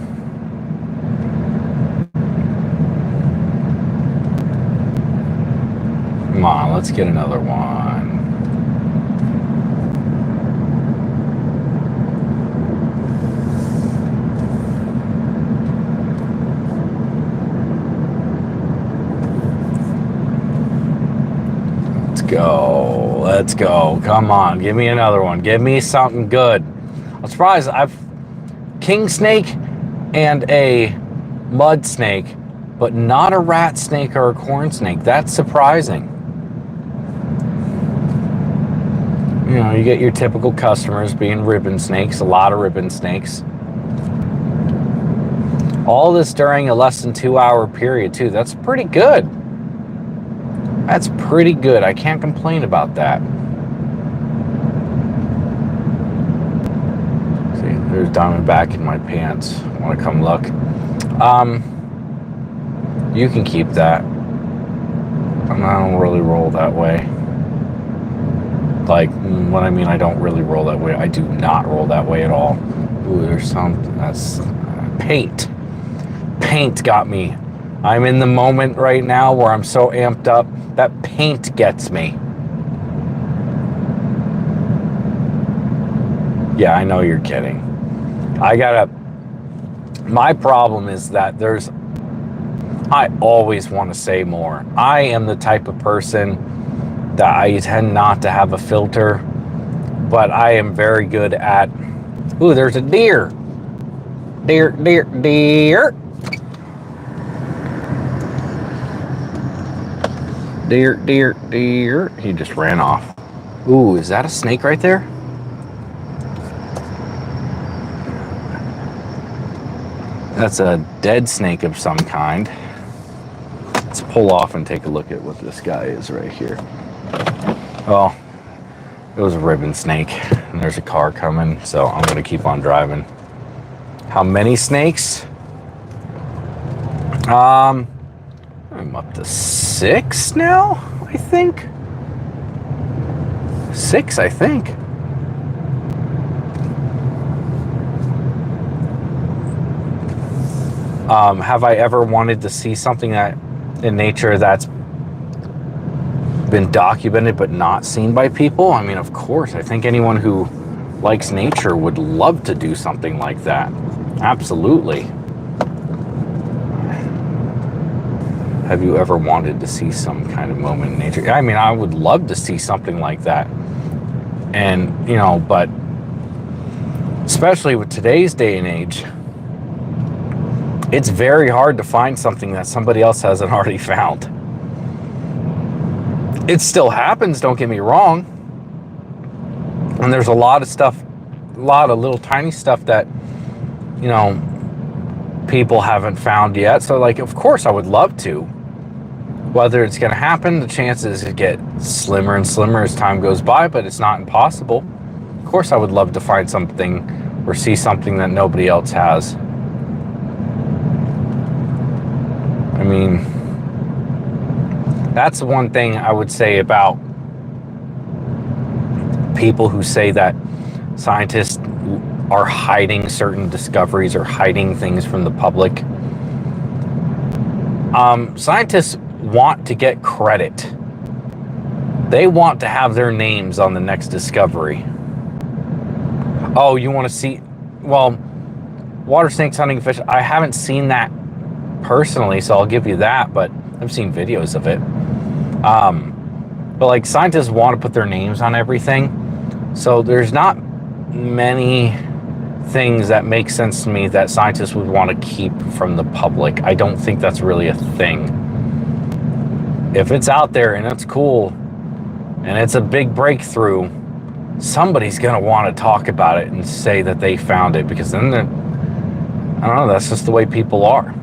Come on, let's get another one. Let's go. Come on, give me another one. Give me something good. I'm surprised. I've king snake and a mud snake, but not a rat snake or a corn snake. That's surprising. You know, you get your typical customers being ribbon snakes, a lot of ribbon snakes. All this during a less than 2 hour period too. That's pretty good. That's pretty good. I can't complain about that. See, there's Diamondback in my pants. Want to come look? You can keep that. I don't really roll that way. Like, what I mean, I don't really roll that way. I do not roll that way at all. Ooh, there's something. That's paint. Paint got me. I'm in the moment right now where I'm so amped up that paint gets me. Yeah, I know you're kidding. My problem is that I always want to say more. I am the type of person that I tend not to have a filter, but I am very good at, ooh, there's a deer. Deer. Deer. He just ran off. Ooh, is that a snake right there? That's a dead snake of some kind. Let's pull off and take a look at what this guy is right here. Well, it was a ribbon snake, and there's a car coming, so I'm gonna keep on driving. How many snakes? I'm up to 6 now, I think. 6, I think. Have I ever wanted to see something that in nature that's been documented but not seen by people? I mean, of course. I think anyone who likes nature would love to do something like that. Absolutely. Have you ever wanted to see some kind of moment in nature? I mean, I would love to see something like that. And, you know, but especially with today's day and age, it's very hard to find something that somebody else hasn't already found. It still happens, don't get me wrong. And there's a lot of stuff, a lot of little tiny stuff that, you know, people haven't found yet. So, like, of course I would love to. Whether it's going to happen, the chances get slimmer and slimmer as time goes by, but it's not impossible. Of course I would love to find something or see something that nobody else has. I mean, that's the one thing I would say about people who say that scientists are hiding certain discoveries or hiding things from the public. Scientists want to get credit. They want to have their names on the next discovery. Oh, you want to see, well, water snakes hunting fish. I haven't seen that personally, so I'll give you that, but I've seen videos of it. But like, scientists want to put their names on everything, so there's not many things that make sense to me that scientists would want to keep from the public. I don't think that's really a thing. If it's out there and it's cool and it's a big breakthrough, somebody's going to want to talk about it and say that they found it, because then I don't know, that's just the way people are.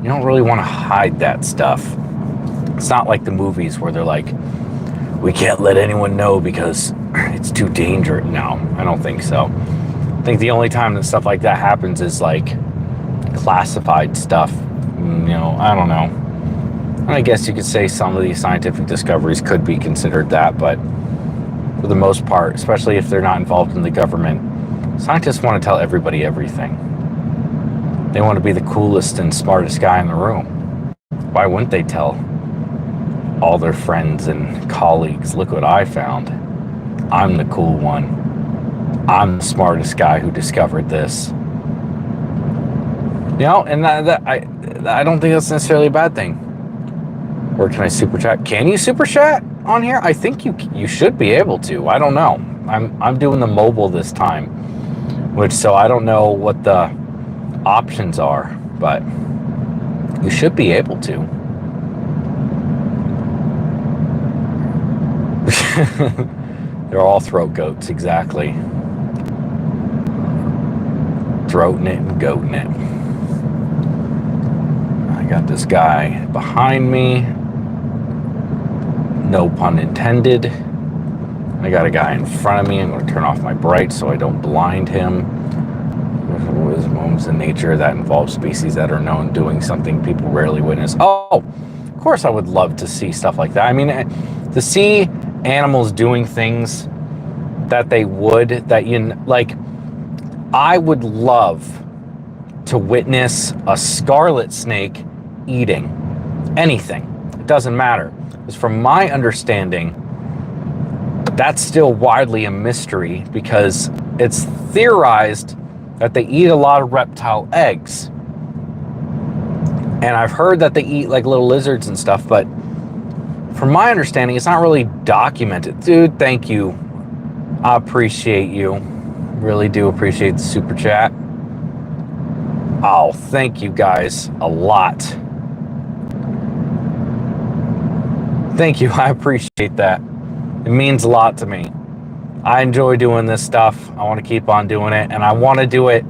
You don't really want to hide that stuff. It's not like the movies where they're like, we can't let anyone know because it's too dangerous. No, I don't think so. I think the only time that stuff like that happens is like classified stuff. You know, I don't know. And I guess you could say some of these scientific discoveries could be considered that, but for the most part, especially if they're not involved in the government, scientists want to tell everybody everything. They want to be the coolest and smartest guy in the room. Why wouldn't they tell all their friends and colleagues, look what I found. I'm the cool one. I'm the smartest guy who discovered this. You know, and I don't think that's necessarily a bad thing. Or can I super chat? Can you super chat on here? I think you should be able to. I don't know. I'm doing the mobile this time, so I don't know what the options are, but you should be able to. They're all throat goats, exactly. Throating it and goating it. I got this guy behind me. No pun intended. I got a guy in front of me. I'm going to turn off my brights so I don't blind him. There's moments in nature that involve species that are known doing something people rarely witness. Oh, of course I would love to see stuff like that. I mean, to see animals doing things that they would, that like, I would love to witness a scarlet snake eating anything. It doesn't matter. Because from my understanding, that's still widely a mystery, because it's theorized that they eat a lot of reptile eggs. And I've heard that they eat like little lizards and stuff, but from my understanding, it's not really documented. Dude, thank you. I appreciate you. Really do appreciate the super chat. Oh, thank you guys a lot. Thank you. I appreciate that. It means a lot to me. I enjoy doing this stuff. I want to keep on doing it, and I want to do it.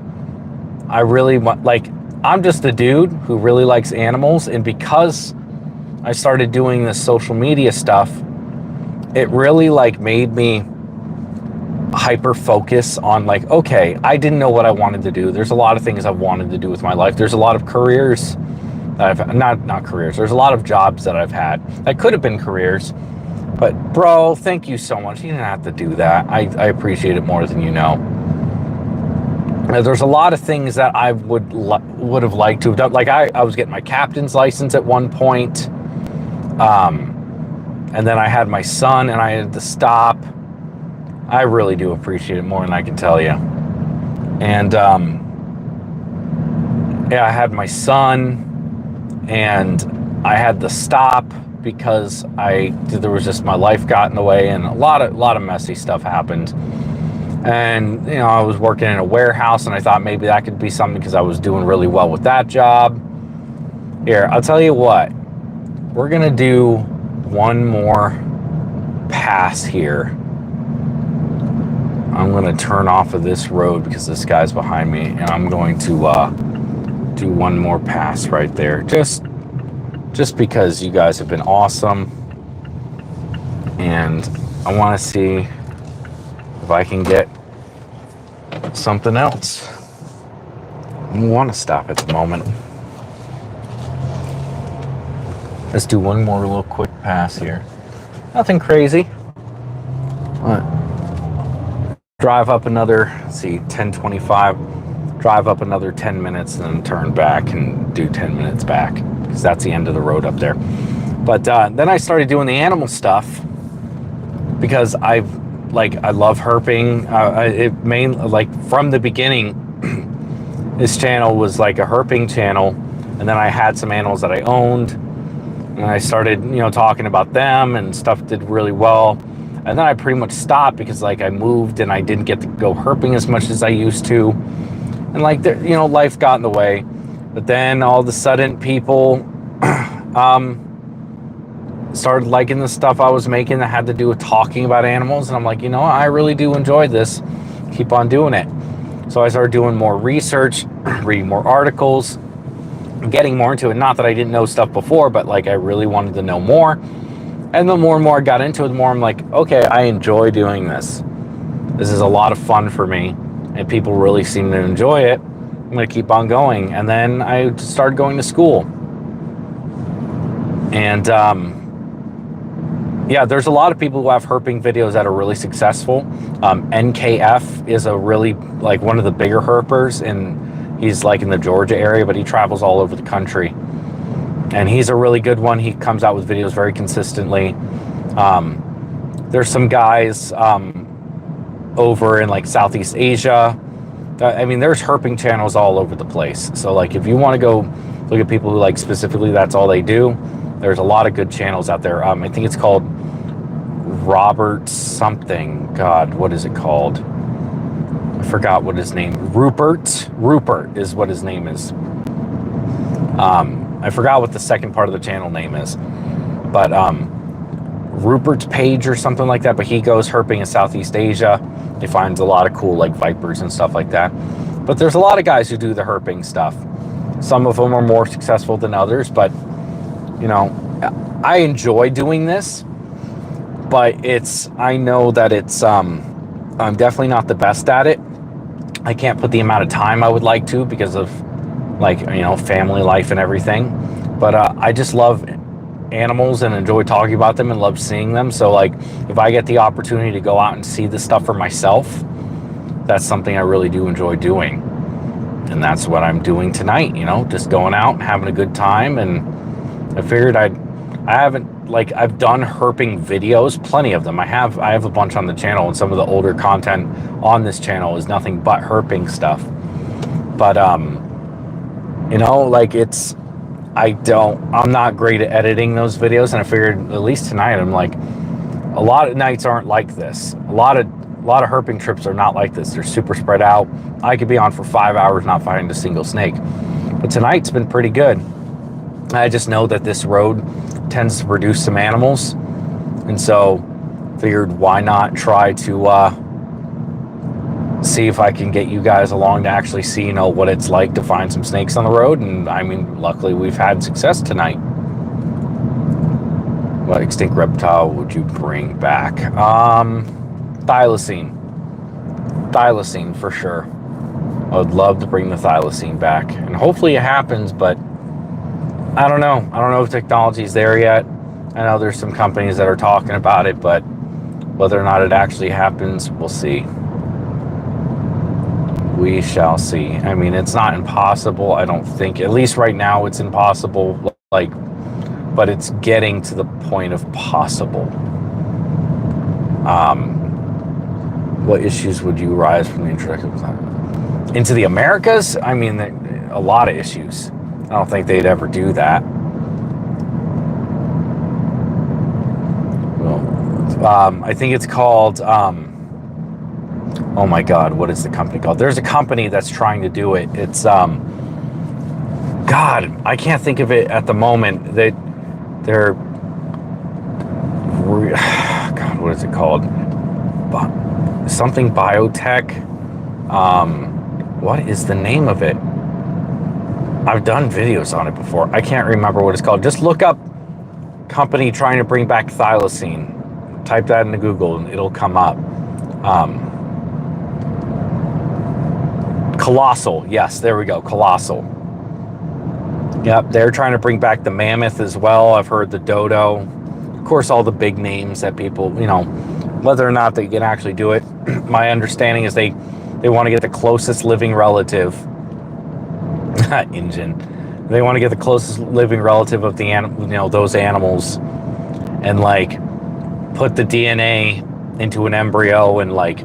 I really want, like, I'm just a dude who really likes animals, and because I started doing this social media stuff, it really like made me hyper focus on like, okay, I didn't know what I wanted to do. There's a lot of things I wanted to do with my life. There's a lot of careers that I've not careers. There's a lot of jobs that I've had that could have been careers. But bro, thank you so much. You didn't have to do that. I appreciate it more than you know. There's a lot of things that I would have liked to have done. Like I was getting my captain's license at one point. And then I had my son and I had to stop. I really do appreciate it more than I can tell you. And yeah, I had my son and I had to stop because there was just, my life got in the way, and a lot of messy stuff happened. And, you know, I was working in a warehouse, and I thought maybe that could be something because I was doing really well with that job. Here, I'll tell you what. We're going to do one more pass here. I'm going to turn off of this road because this guy's behind me, and I'm going to do one more pass right there. Just because you guys have been awesome, and I want to see if I can get something else. I don't want to stop at the moment. Let's do one more little quick pass here. Nothing crazy. Drive up another, let's see, 10:25. Drive up another 10 minutes and then turn back and do 10 minutes back, because that's the end of the road up there. But then I started doing the animal stuff because I love herping. From the beginning, this channel was like a herping channel, and then I had some animals that I owned, and I started, talking about them, and stuff did really well. And then I pretty much stopped because like I moved and I didn't get to go herping as much as I used to. And like, you know, life got in the way. But then all of a sudden people started liking the stuff I was making that had to do with talking about animals. And I'm like, you know, I really do enjoy this. Keep on doing it. So I started doing more research, reading more articles, getting more into it. Not that I didn't know stuff before, but like I really wanted to know more. And the more and more I got into it, the more I'm like, okay, I enjoy doing this. This is a lot of fun for me, and people really seem to enjoy it. I'm going to keep on going. And then I started going to school. And yeah, there's a lot of people who have herping videos that are really successful. NKF is a really, like, one of the bigger herpers, and he's like in the Georgia area, but he travels all over the country. And he's a really good one. He comes out with videos very consistently. There's some guys over in like Southeast Asia. I mean, there's herping channels all over the place. So like if you want to go look at people who like specifically that's all they do, there's a lot of good channels out there. I think it's called Robert something. God, what is it called? I forgot what his name. Rupert is what his name is. I forgot what the second part of the channel name is, but Rupert's page or something like that. But he goes herping in Southeast Asia. He finds a lot of cool like vipers and stuff like that. But there's a lot of guys who do the herping stuff. Some of them are more successful than others, but you know, I enjoy doing this. But I know that it's I'm definitely not the best at it. I can't put the amount of time I would like to because of, like, you know, family life and everything. But I just love animals and enjoy talking about them and love seeing them. So like if I get the opportunity to go out and see this stuff for myself, that's something I really do enjoy doing. And that's what I'm doing tonight, you know, just going out and having a good time. And I figured I've done herping videos, plenty of them. I have a bunch on the channel, and some of the older content on this channel is nothing but herping stuff. But you know, like I'm not great at editing those videos, and I figured at least tonight I'm like, a lot of nights aren't like this. A lot of herping trips are not like this. They're super spread out. I could be on for 5 hours not finding a single snake. But tonight's been pretty good. I just know that this road tends to produce some animals, and so figured why not try to see if I can get you guys along to actually see, you know, what it's like to find some snakes on the road. And I mean, luckily we've had success tonight. What extinct reptile would you bring back? Thylacine for sure. I would love to bring the thylacine back, and hopefully it happens, but I don't know. I don't know if technology is there yet. I know there's some companies that are talking about it, but whether or not it actually happens, we'll see. We shall see. I mean, it's not impossible. I don't think, at least right now, it's impossible. Like, but it's getting to the point of possible. What issues would you rise from the introduction into the Americas? I mean, a lot of issues. I don't think they'd ever do that. Well, I think it's called, oh my God, what is the company called? There's a company that's trying to do it. It's, God, I can't think of it at the moment. They're, God, what is it called? Something biotech. What is the name of it? I've done videos on it before. I can't remember what it's called. Just look up company trying to bring back thylacine. Type that into Google and it'll come up. Colossal. Yes, there we go. Colossal. Yep, they're trying to bring back the mammoth as well. I've heard the dodo. Of course, all the big names that people, you know, whether or not they can actually do it. My understanding is they want to get the closest living relative. They want to get the closest living relative of the you know, those animals, and like put the DNA into an embryo and like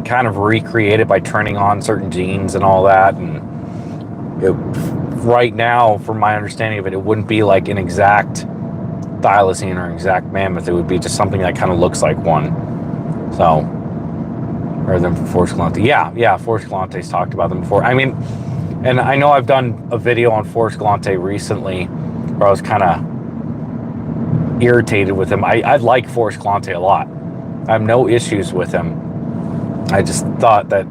kind of recreate it by turning on certain genes and all that. And right now, from my understanding of it, it wouldn't be like an exact thylacine or exact mammoth. It would be just something that kind of looks like one. So, rather than Forest Galante. Yeah, Forest Galante's talked about them before. I mean, and I know I've done a video on Forest Galante recently where I was kind of irritated with him. I like Forest Galante a lot. I have no issues with him. I just thought that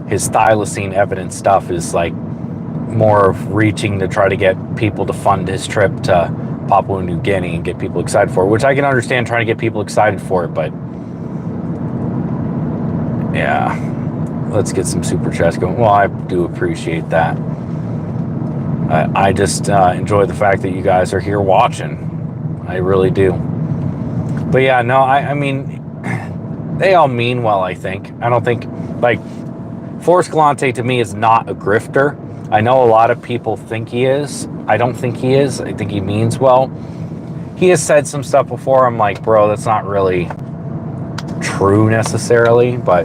his thylacine evidence stuff is like more of reaching to try to get people to fund his trip to Papua New Guinea and get people excited for it, which I can understand trying to get people excited for it, but yeah, let's get some super chats going. Well, I do appreciate that. I just enjoy the fact that you guys are here watching. I really do. But yeah, no, I mean, they all mean well, I think. I don't think, like, Forest Galante to me is not a grifter. I know a lot of people think he is. I don't think he is. I think he means well. He has said some stuff before. I'm like, bro, that's not really true necessarily, but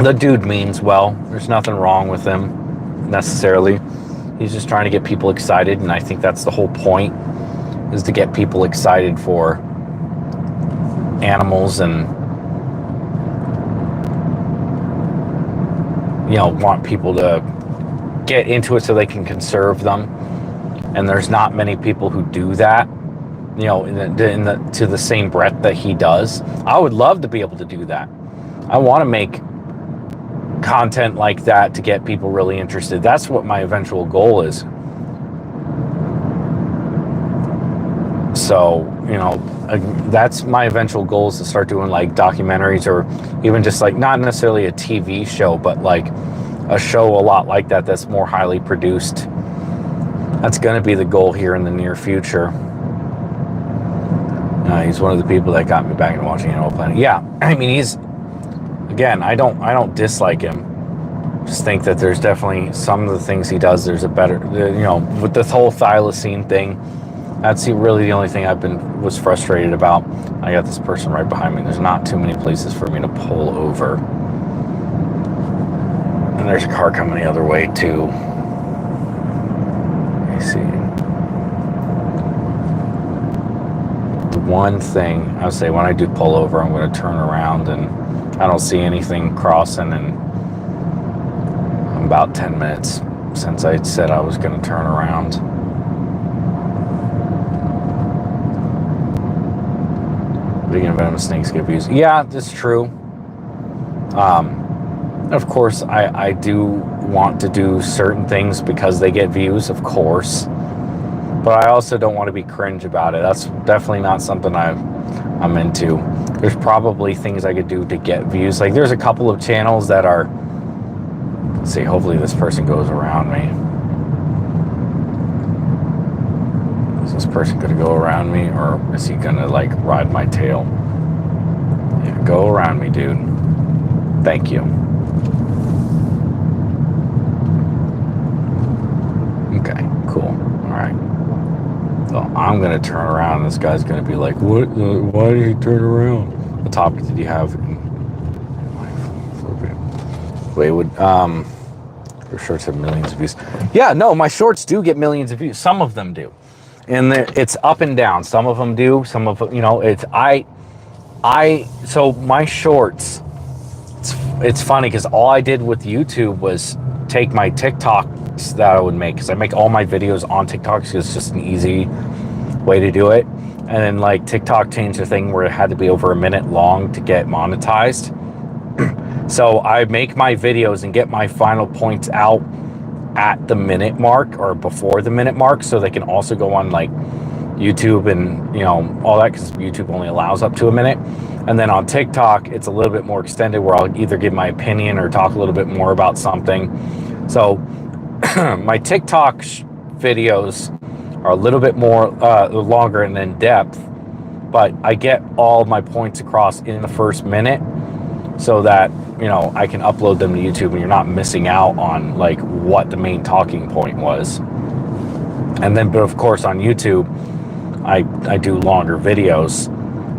the dude means well. There's nothing wrong with him necessarily. He's just trying to get people excited, and I think that's the whole point, is to get people excited for animals and, you know, want people to get into it so they can conserve them. And there's not many people who do that, you know, to the same breadth that he does. I would love to be able to do that. I want to make content like that to get people really interested. That's what my eventual goal is. So, you know, that's my eventual goal, is to start doing like documentaries, or even just like not necessarily a TV show, but like a show a lot like that that's more highly produced. That's going to be the goal here in the near future. He's one of the people that got me back into watching Animal Planet. Yeah, I mean, he's, again, I don't dislike him. Just think that there's definitely some of the things he does, there's a better, you know, with this whole thylacine thing. That's really the only thing was frustrated about. I got this person right behind me. There's not too many places for me to pull over. And there's a car coming the other way too. Let me see. The one thing I would say, when I do pull over, I'm going to turn around, and I don't see anything crossing, and I'm about 10 minutes since I said I was going to turn around. Big and venomous snakes get views. Yeah, that's true. Of course, I do want to do certain things because they get views, of course. But I also don't want to be cringe about it. That's definitely not something I'm into. There's probably things I could do to get views. Like, there's a couple of channels that are... Let's see, hopefully this person goes around me. Is this person going to go around me, or is he going to, like, ride my tail? Yeah, go around me, dude. Thank you. Okay, cool. All right. So I'm going to turn around, and this guy's going to be like, what? Why did he turn around? What topic did you have? Wait, your shorts have millions of views. Yeah, no, my shorts do get millions of views. Some of them do. And it's up and down. Some of them do. Some of them, you know, so my shorts, it's funny because all I did with YouTube was take my TikToks that I would make, because I make all my videos on TikTok because it's just an easy way to do it. And then, like, TikTok changed the thing where it had to be over a minute long to get monetized. So I make my videos and get my final points out at the minute mark or before the minute mark, so they can also go on like YouTube and, you know, all that, because YouTube only allows up to a minute. And then on TikTok, it's a little bit more extended, where I'll either give my opinion or talk a little bit more about something. So my TikTok videos are a little bit more longer and in depth, but I get all my points across in the first minute, so that, you know, I can upload them to YouTube and you're not missing out on like what the main talking point was. And then, but of course on YouTube, I do longer videos,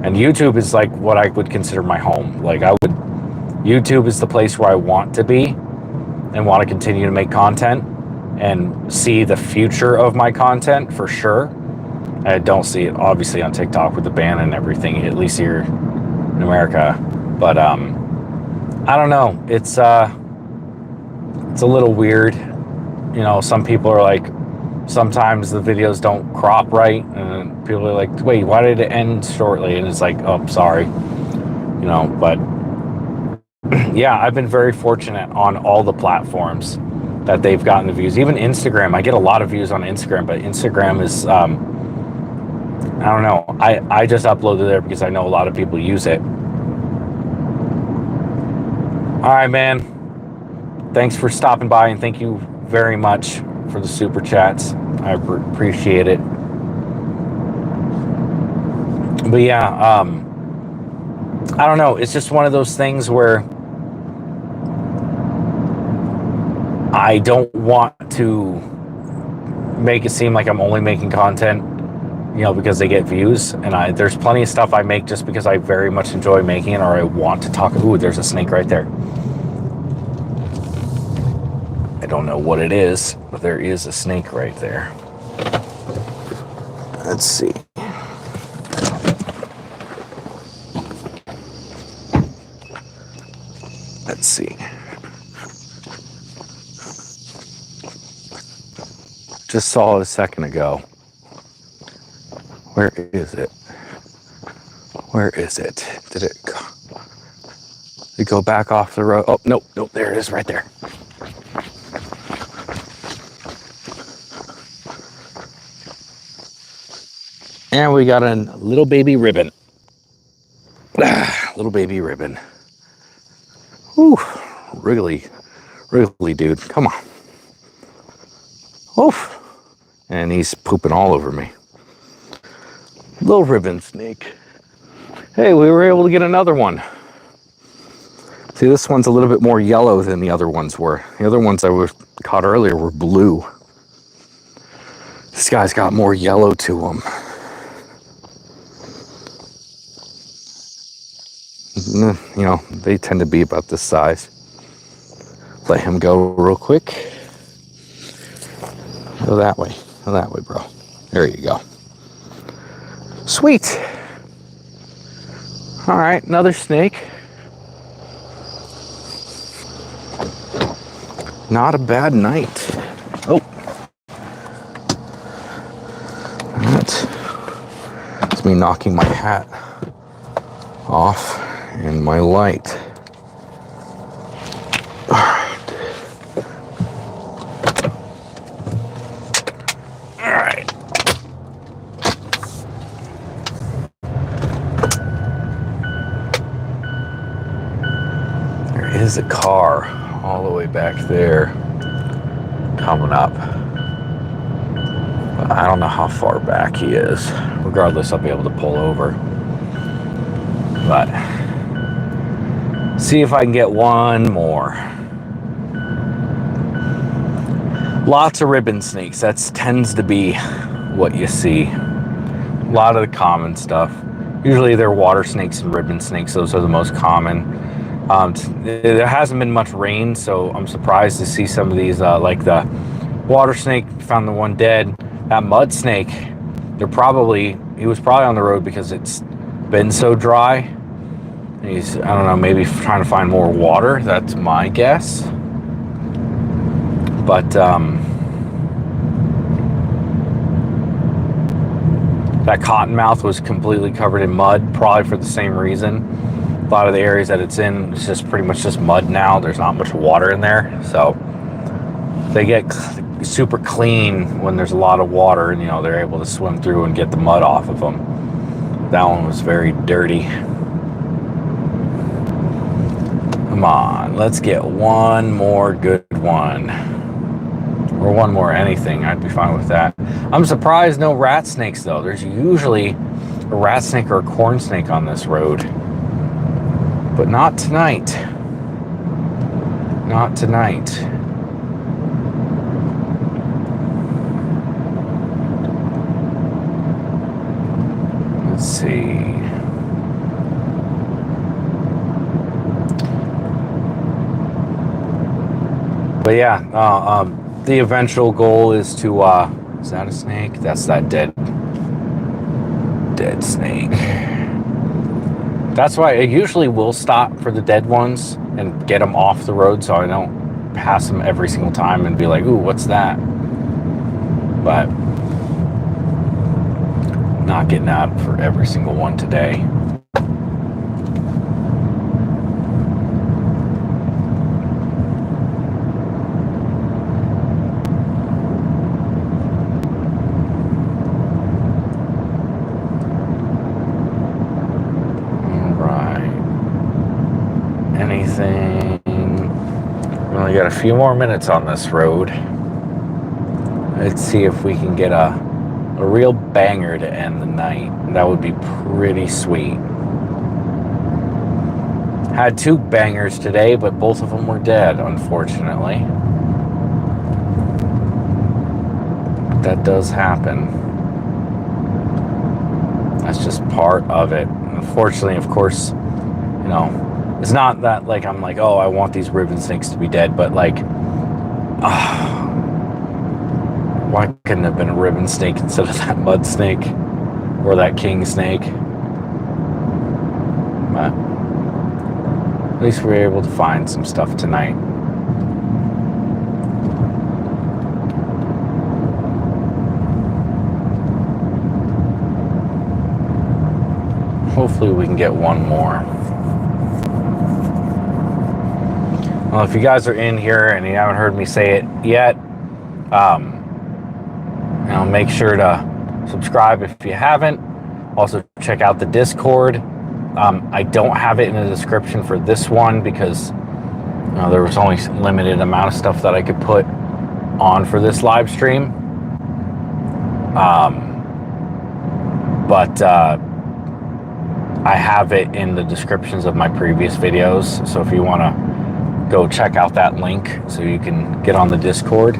and YouTube is like what I would consider my home. Like, YouTube is the place where I want to be and want to continue to make content. and see the future of my content for sure. I don't see it obviously on TikTok with the ban and everything, at least here in America. But I don't know. It's a little weird. You know, some people are like, sometimes the videos don't crop right, and people are like, wait, why did it end shortly? And it's like, oh, sorry. You know, but yeah, I've been very fortunate on all the platforms that they've gotten the views. Even Instagram, I get a lot of views on Instagram, but Instagram is, I don't know. I just uploaded there because I know a lot of people use it. All right, man. Thanks for stopping by, and thank you very much for the super chats. I appreciate it. But yeah, I don't know. It's just one of those things where I don't want to make it seem like I'm only making content, you know, because they get views. And there's plenty of stuff I make just because I very much enjoy making it, or I want to talk. Ooh, there's a snake right there. I don't know what it is, but there is a snake right there. Let's see. Let's see. Just saw it a second ago. Where is it? Where is it? Did it go back off the road? Oh, nope, there it is right there. And we got a little baby ribbon. Little baby ribbon. Whew, wriggly, dude, come on. Oof. And he's pooping all over me. Little ribbon snake. Hey, we were able to get another one. See, this one's a little bit more yellow than the other ones were. The other ones I caught earlier were blue. This guy's got more yellow to him. You know, they tend to be about this size. Let him go real quick. Go that way, bro. There you go. Sweet. All right, another snake. Not a bad night. Oh. That's me knocking my hat off and my light. All right. All right. There is a car all the way back there coming up. But I don't know how far back he is. Regardless, I'll be able to pull over. But see if I can get one more. Lots of ribbon snakes. That tends to be what you see. A lot of the common stuff. Usually they're water snakes and ribbon snakes. Those are the most common. There hasn't been much rain, so I'm surprised to see some of these, like the water snake, found the one dead. That mud snake, he was probably on the road because it's been so dry. He's, I don't know, maybe trying to find more water. That's my guess. But that Cottonmouth was completely covered in mud, probably for the same reason. A lot of the areas that it's in, it's just pretty much just mud now. There's not much water in there, so they get super clean when there's a lot of water, and you know, they're able to swim through and get the mud off of them. That one was very dirty. Come on, let's get one more good one. Or one more anything, I'd be fine with that. I'm surprised no rat snakes though. There's usually a rat snake or a corn snake on this road. But not tonight. Not tonight. Let's see. But yeah, the eventual goal is to, is that a snake? That's that dead snake. That's why I usually will stop for the dead ones and get them off the road so I don't pass them every single time and be like, ooh, what's that? But not getting out for every single one today. We got a few more minutes on this road. Let's see if we can get a real banger to end the night. That would be pretty sweet. Had 2 bangers today, but both of them were dead, unfortunately. That does happen. That's just part of it. Unfortunately, of course, you know, it's not that, like, I'm like, oh, I want these ribbon snakes to be dead, but, like, why couldn't it have been a ribbon snake instead of that mud snake or that king snake? But at least we were able to find some stuff tonight. Hopefully we can get one more. Well, if you guys are in here and you haven't heard me say it yet, you know, make sure to subscribe if you haven't. Also, check out the Discord. I don't have it in the description for this one because, you know, there was only a limited amount of stuff that I could put on for this live stream. But I have it in the descriptions of my previous videos. So if you want to go check out that link so you can get on the Discord,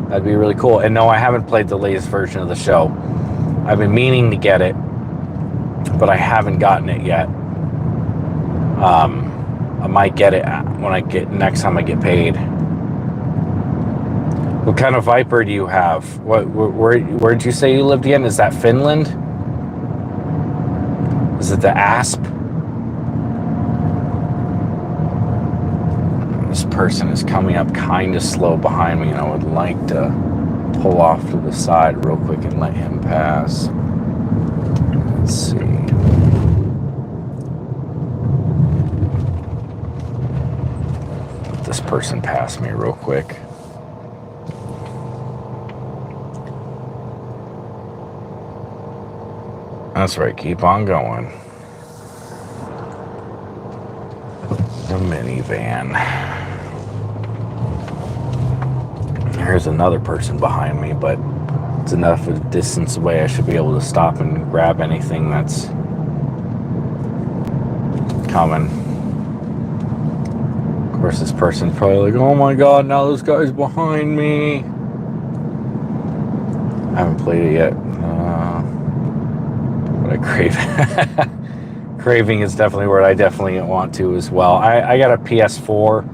that'd be really cool. And no, I haven't played the latest version of the show. I've been meaning to get it, but I haven't gotten it yet. I might get it when next time I get paid. What kind of viper do you have? Where did you say you lived again? Is that Finland? Is it the asp? This person is coming up kind of slow behind me, and I would like to pull off to the side real quick and let him pass. Let's see. Let this person pass me real quick. That's right, keep on going. The minivan. Here's another person behind me, but it's enough of a distance away I should be able to stop and grab anything that's coming. Of course, this person's probably like, oh my god, now this guy's behind me. I haven't played it yet. But I crave craving is definitely where I definitely want to as well. I got a PS4.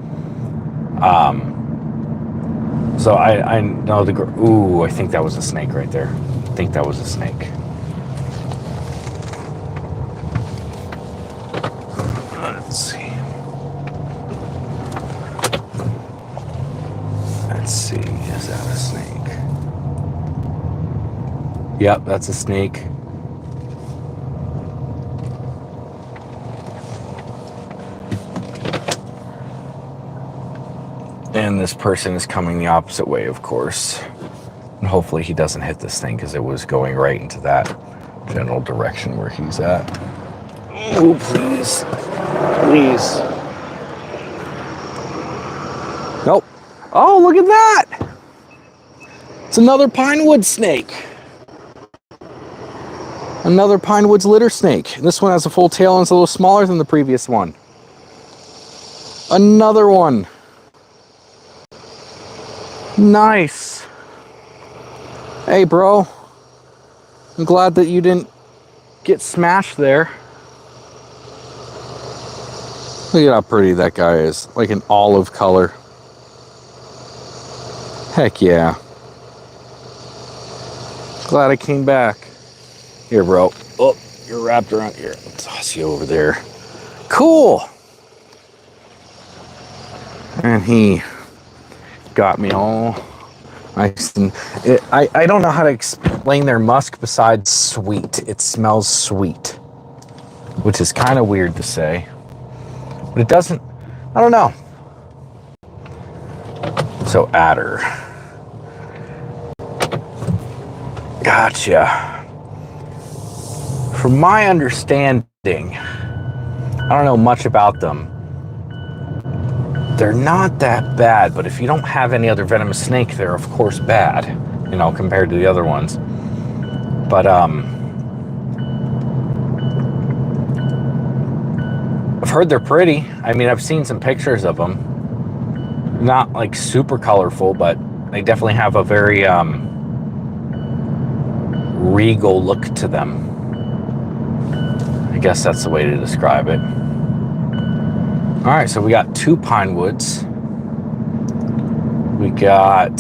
So I know the... Ooh, I think that was a snake right there. I think that was a snake. Let's see. Let's see. Is that a snake? Yep, that's a snake. And this person is coming the opposite way, of course. And hopefully he doesn't hit this thing because it was going right into that general direction where he's at. Oh, please. Please. Nope. Oh, look at that. It's another Pinewoods snake. Another Pinewoods litter snake. And this one has a full tail and it's a little smaller than the previous one. Another one. Nice. Hey, bro. I'm glad that you didn't get smashed there. Look at how pretty that guy is. Like an olive color. Heck yeah. Glad I came back. Here, bro. Oh, you're wrapped around here. I'll toss you over there. Cool. And he got me all nice. And I don't know how to explain their musk besides sweet. It smells sweet, which is kind of weird to say. But it doesn't, I don't know. So adder. Gotcha. From my understanding, I don't know much about them. They're not that bad, but if you don't have any other venomous snake, they're of course bad, you know, compared to the other ones. But I've heard they're pretty. I mean, I've seen some pictures of them. Not like super colorful, but they definitely have a very regal look to them. I guess that's the way to describe it. All right, so we got 2 Pinewoods. We got,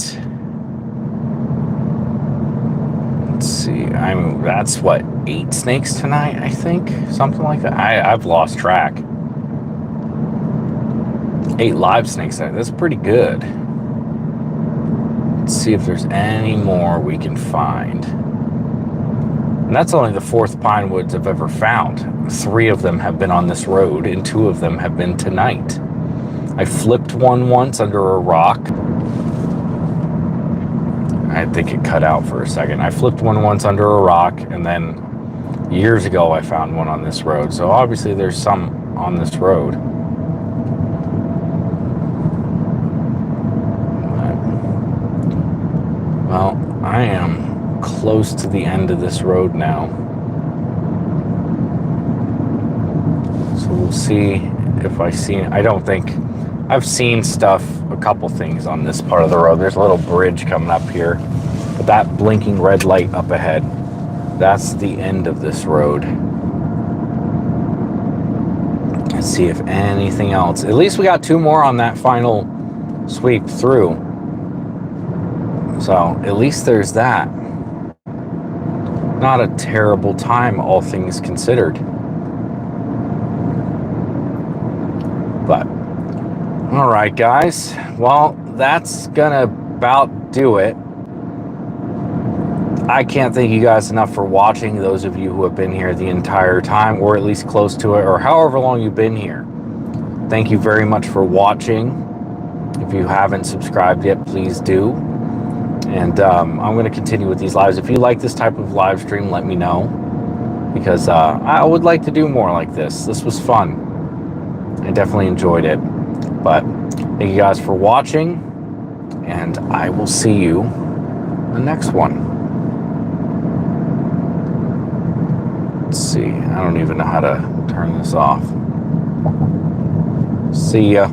let's see, that's what, 8 snakes tonight, I think? Something like that. I've lost track. 8 live snakes tonight. That's pretty good. Let's see if there's any more we can find. And that's only the 4th Pinewoods I've ever found. 3 of them have been on this road, and 2 of them have been tonight. I flipped one once under a rock. I think it cut out for a second. I flipped one once under a rock, and then years ago I found one on this road. So obviously there's some on this road. Well, I am close to the end of this road now. So we'll see if I see, I don't think, I've seen stuff, a couple things on this part of the road. There's a little bridge coming up here. But that blinking red light up ahead, that's the end of this road. Let's see if anything else. At least we got 2 more on that final sweep through. So at least there's that. Not a terrible time, all things considered. But, all right, guys. Well, that's gonna about do it. I can't thank you guys enough for watching, those of you who have been here the entire time, or at least close to it, or however long you've been here. Thank you very much for watching. If you haven't subscribed yet, please do. And I'm going to continue with these lives. If you like this type of live stream, let me know, because I would like to do more like this. This was fun. I definitely enjoyed it. But thank you guys for watching, and I will see you in the next one. Let's see. I don't even know how to turn this off. See ya.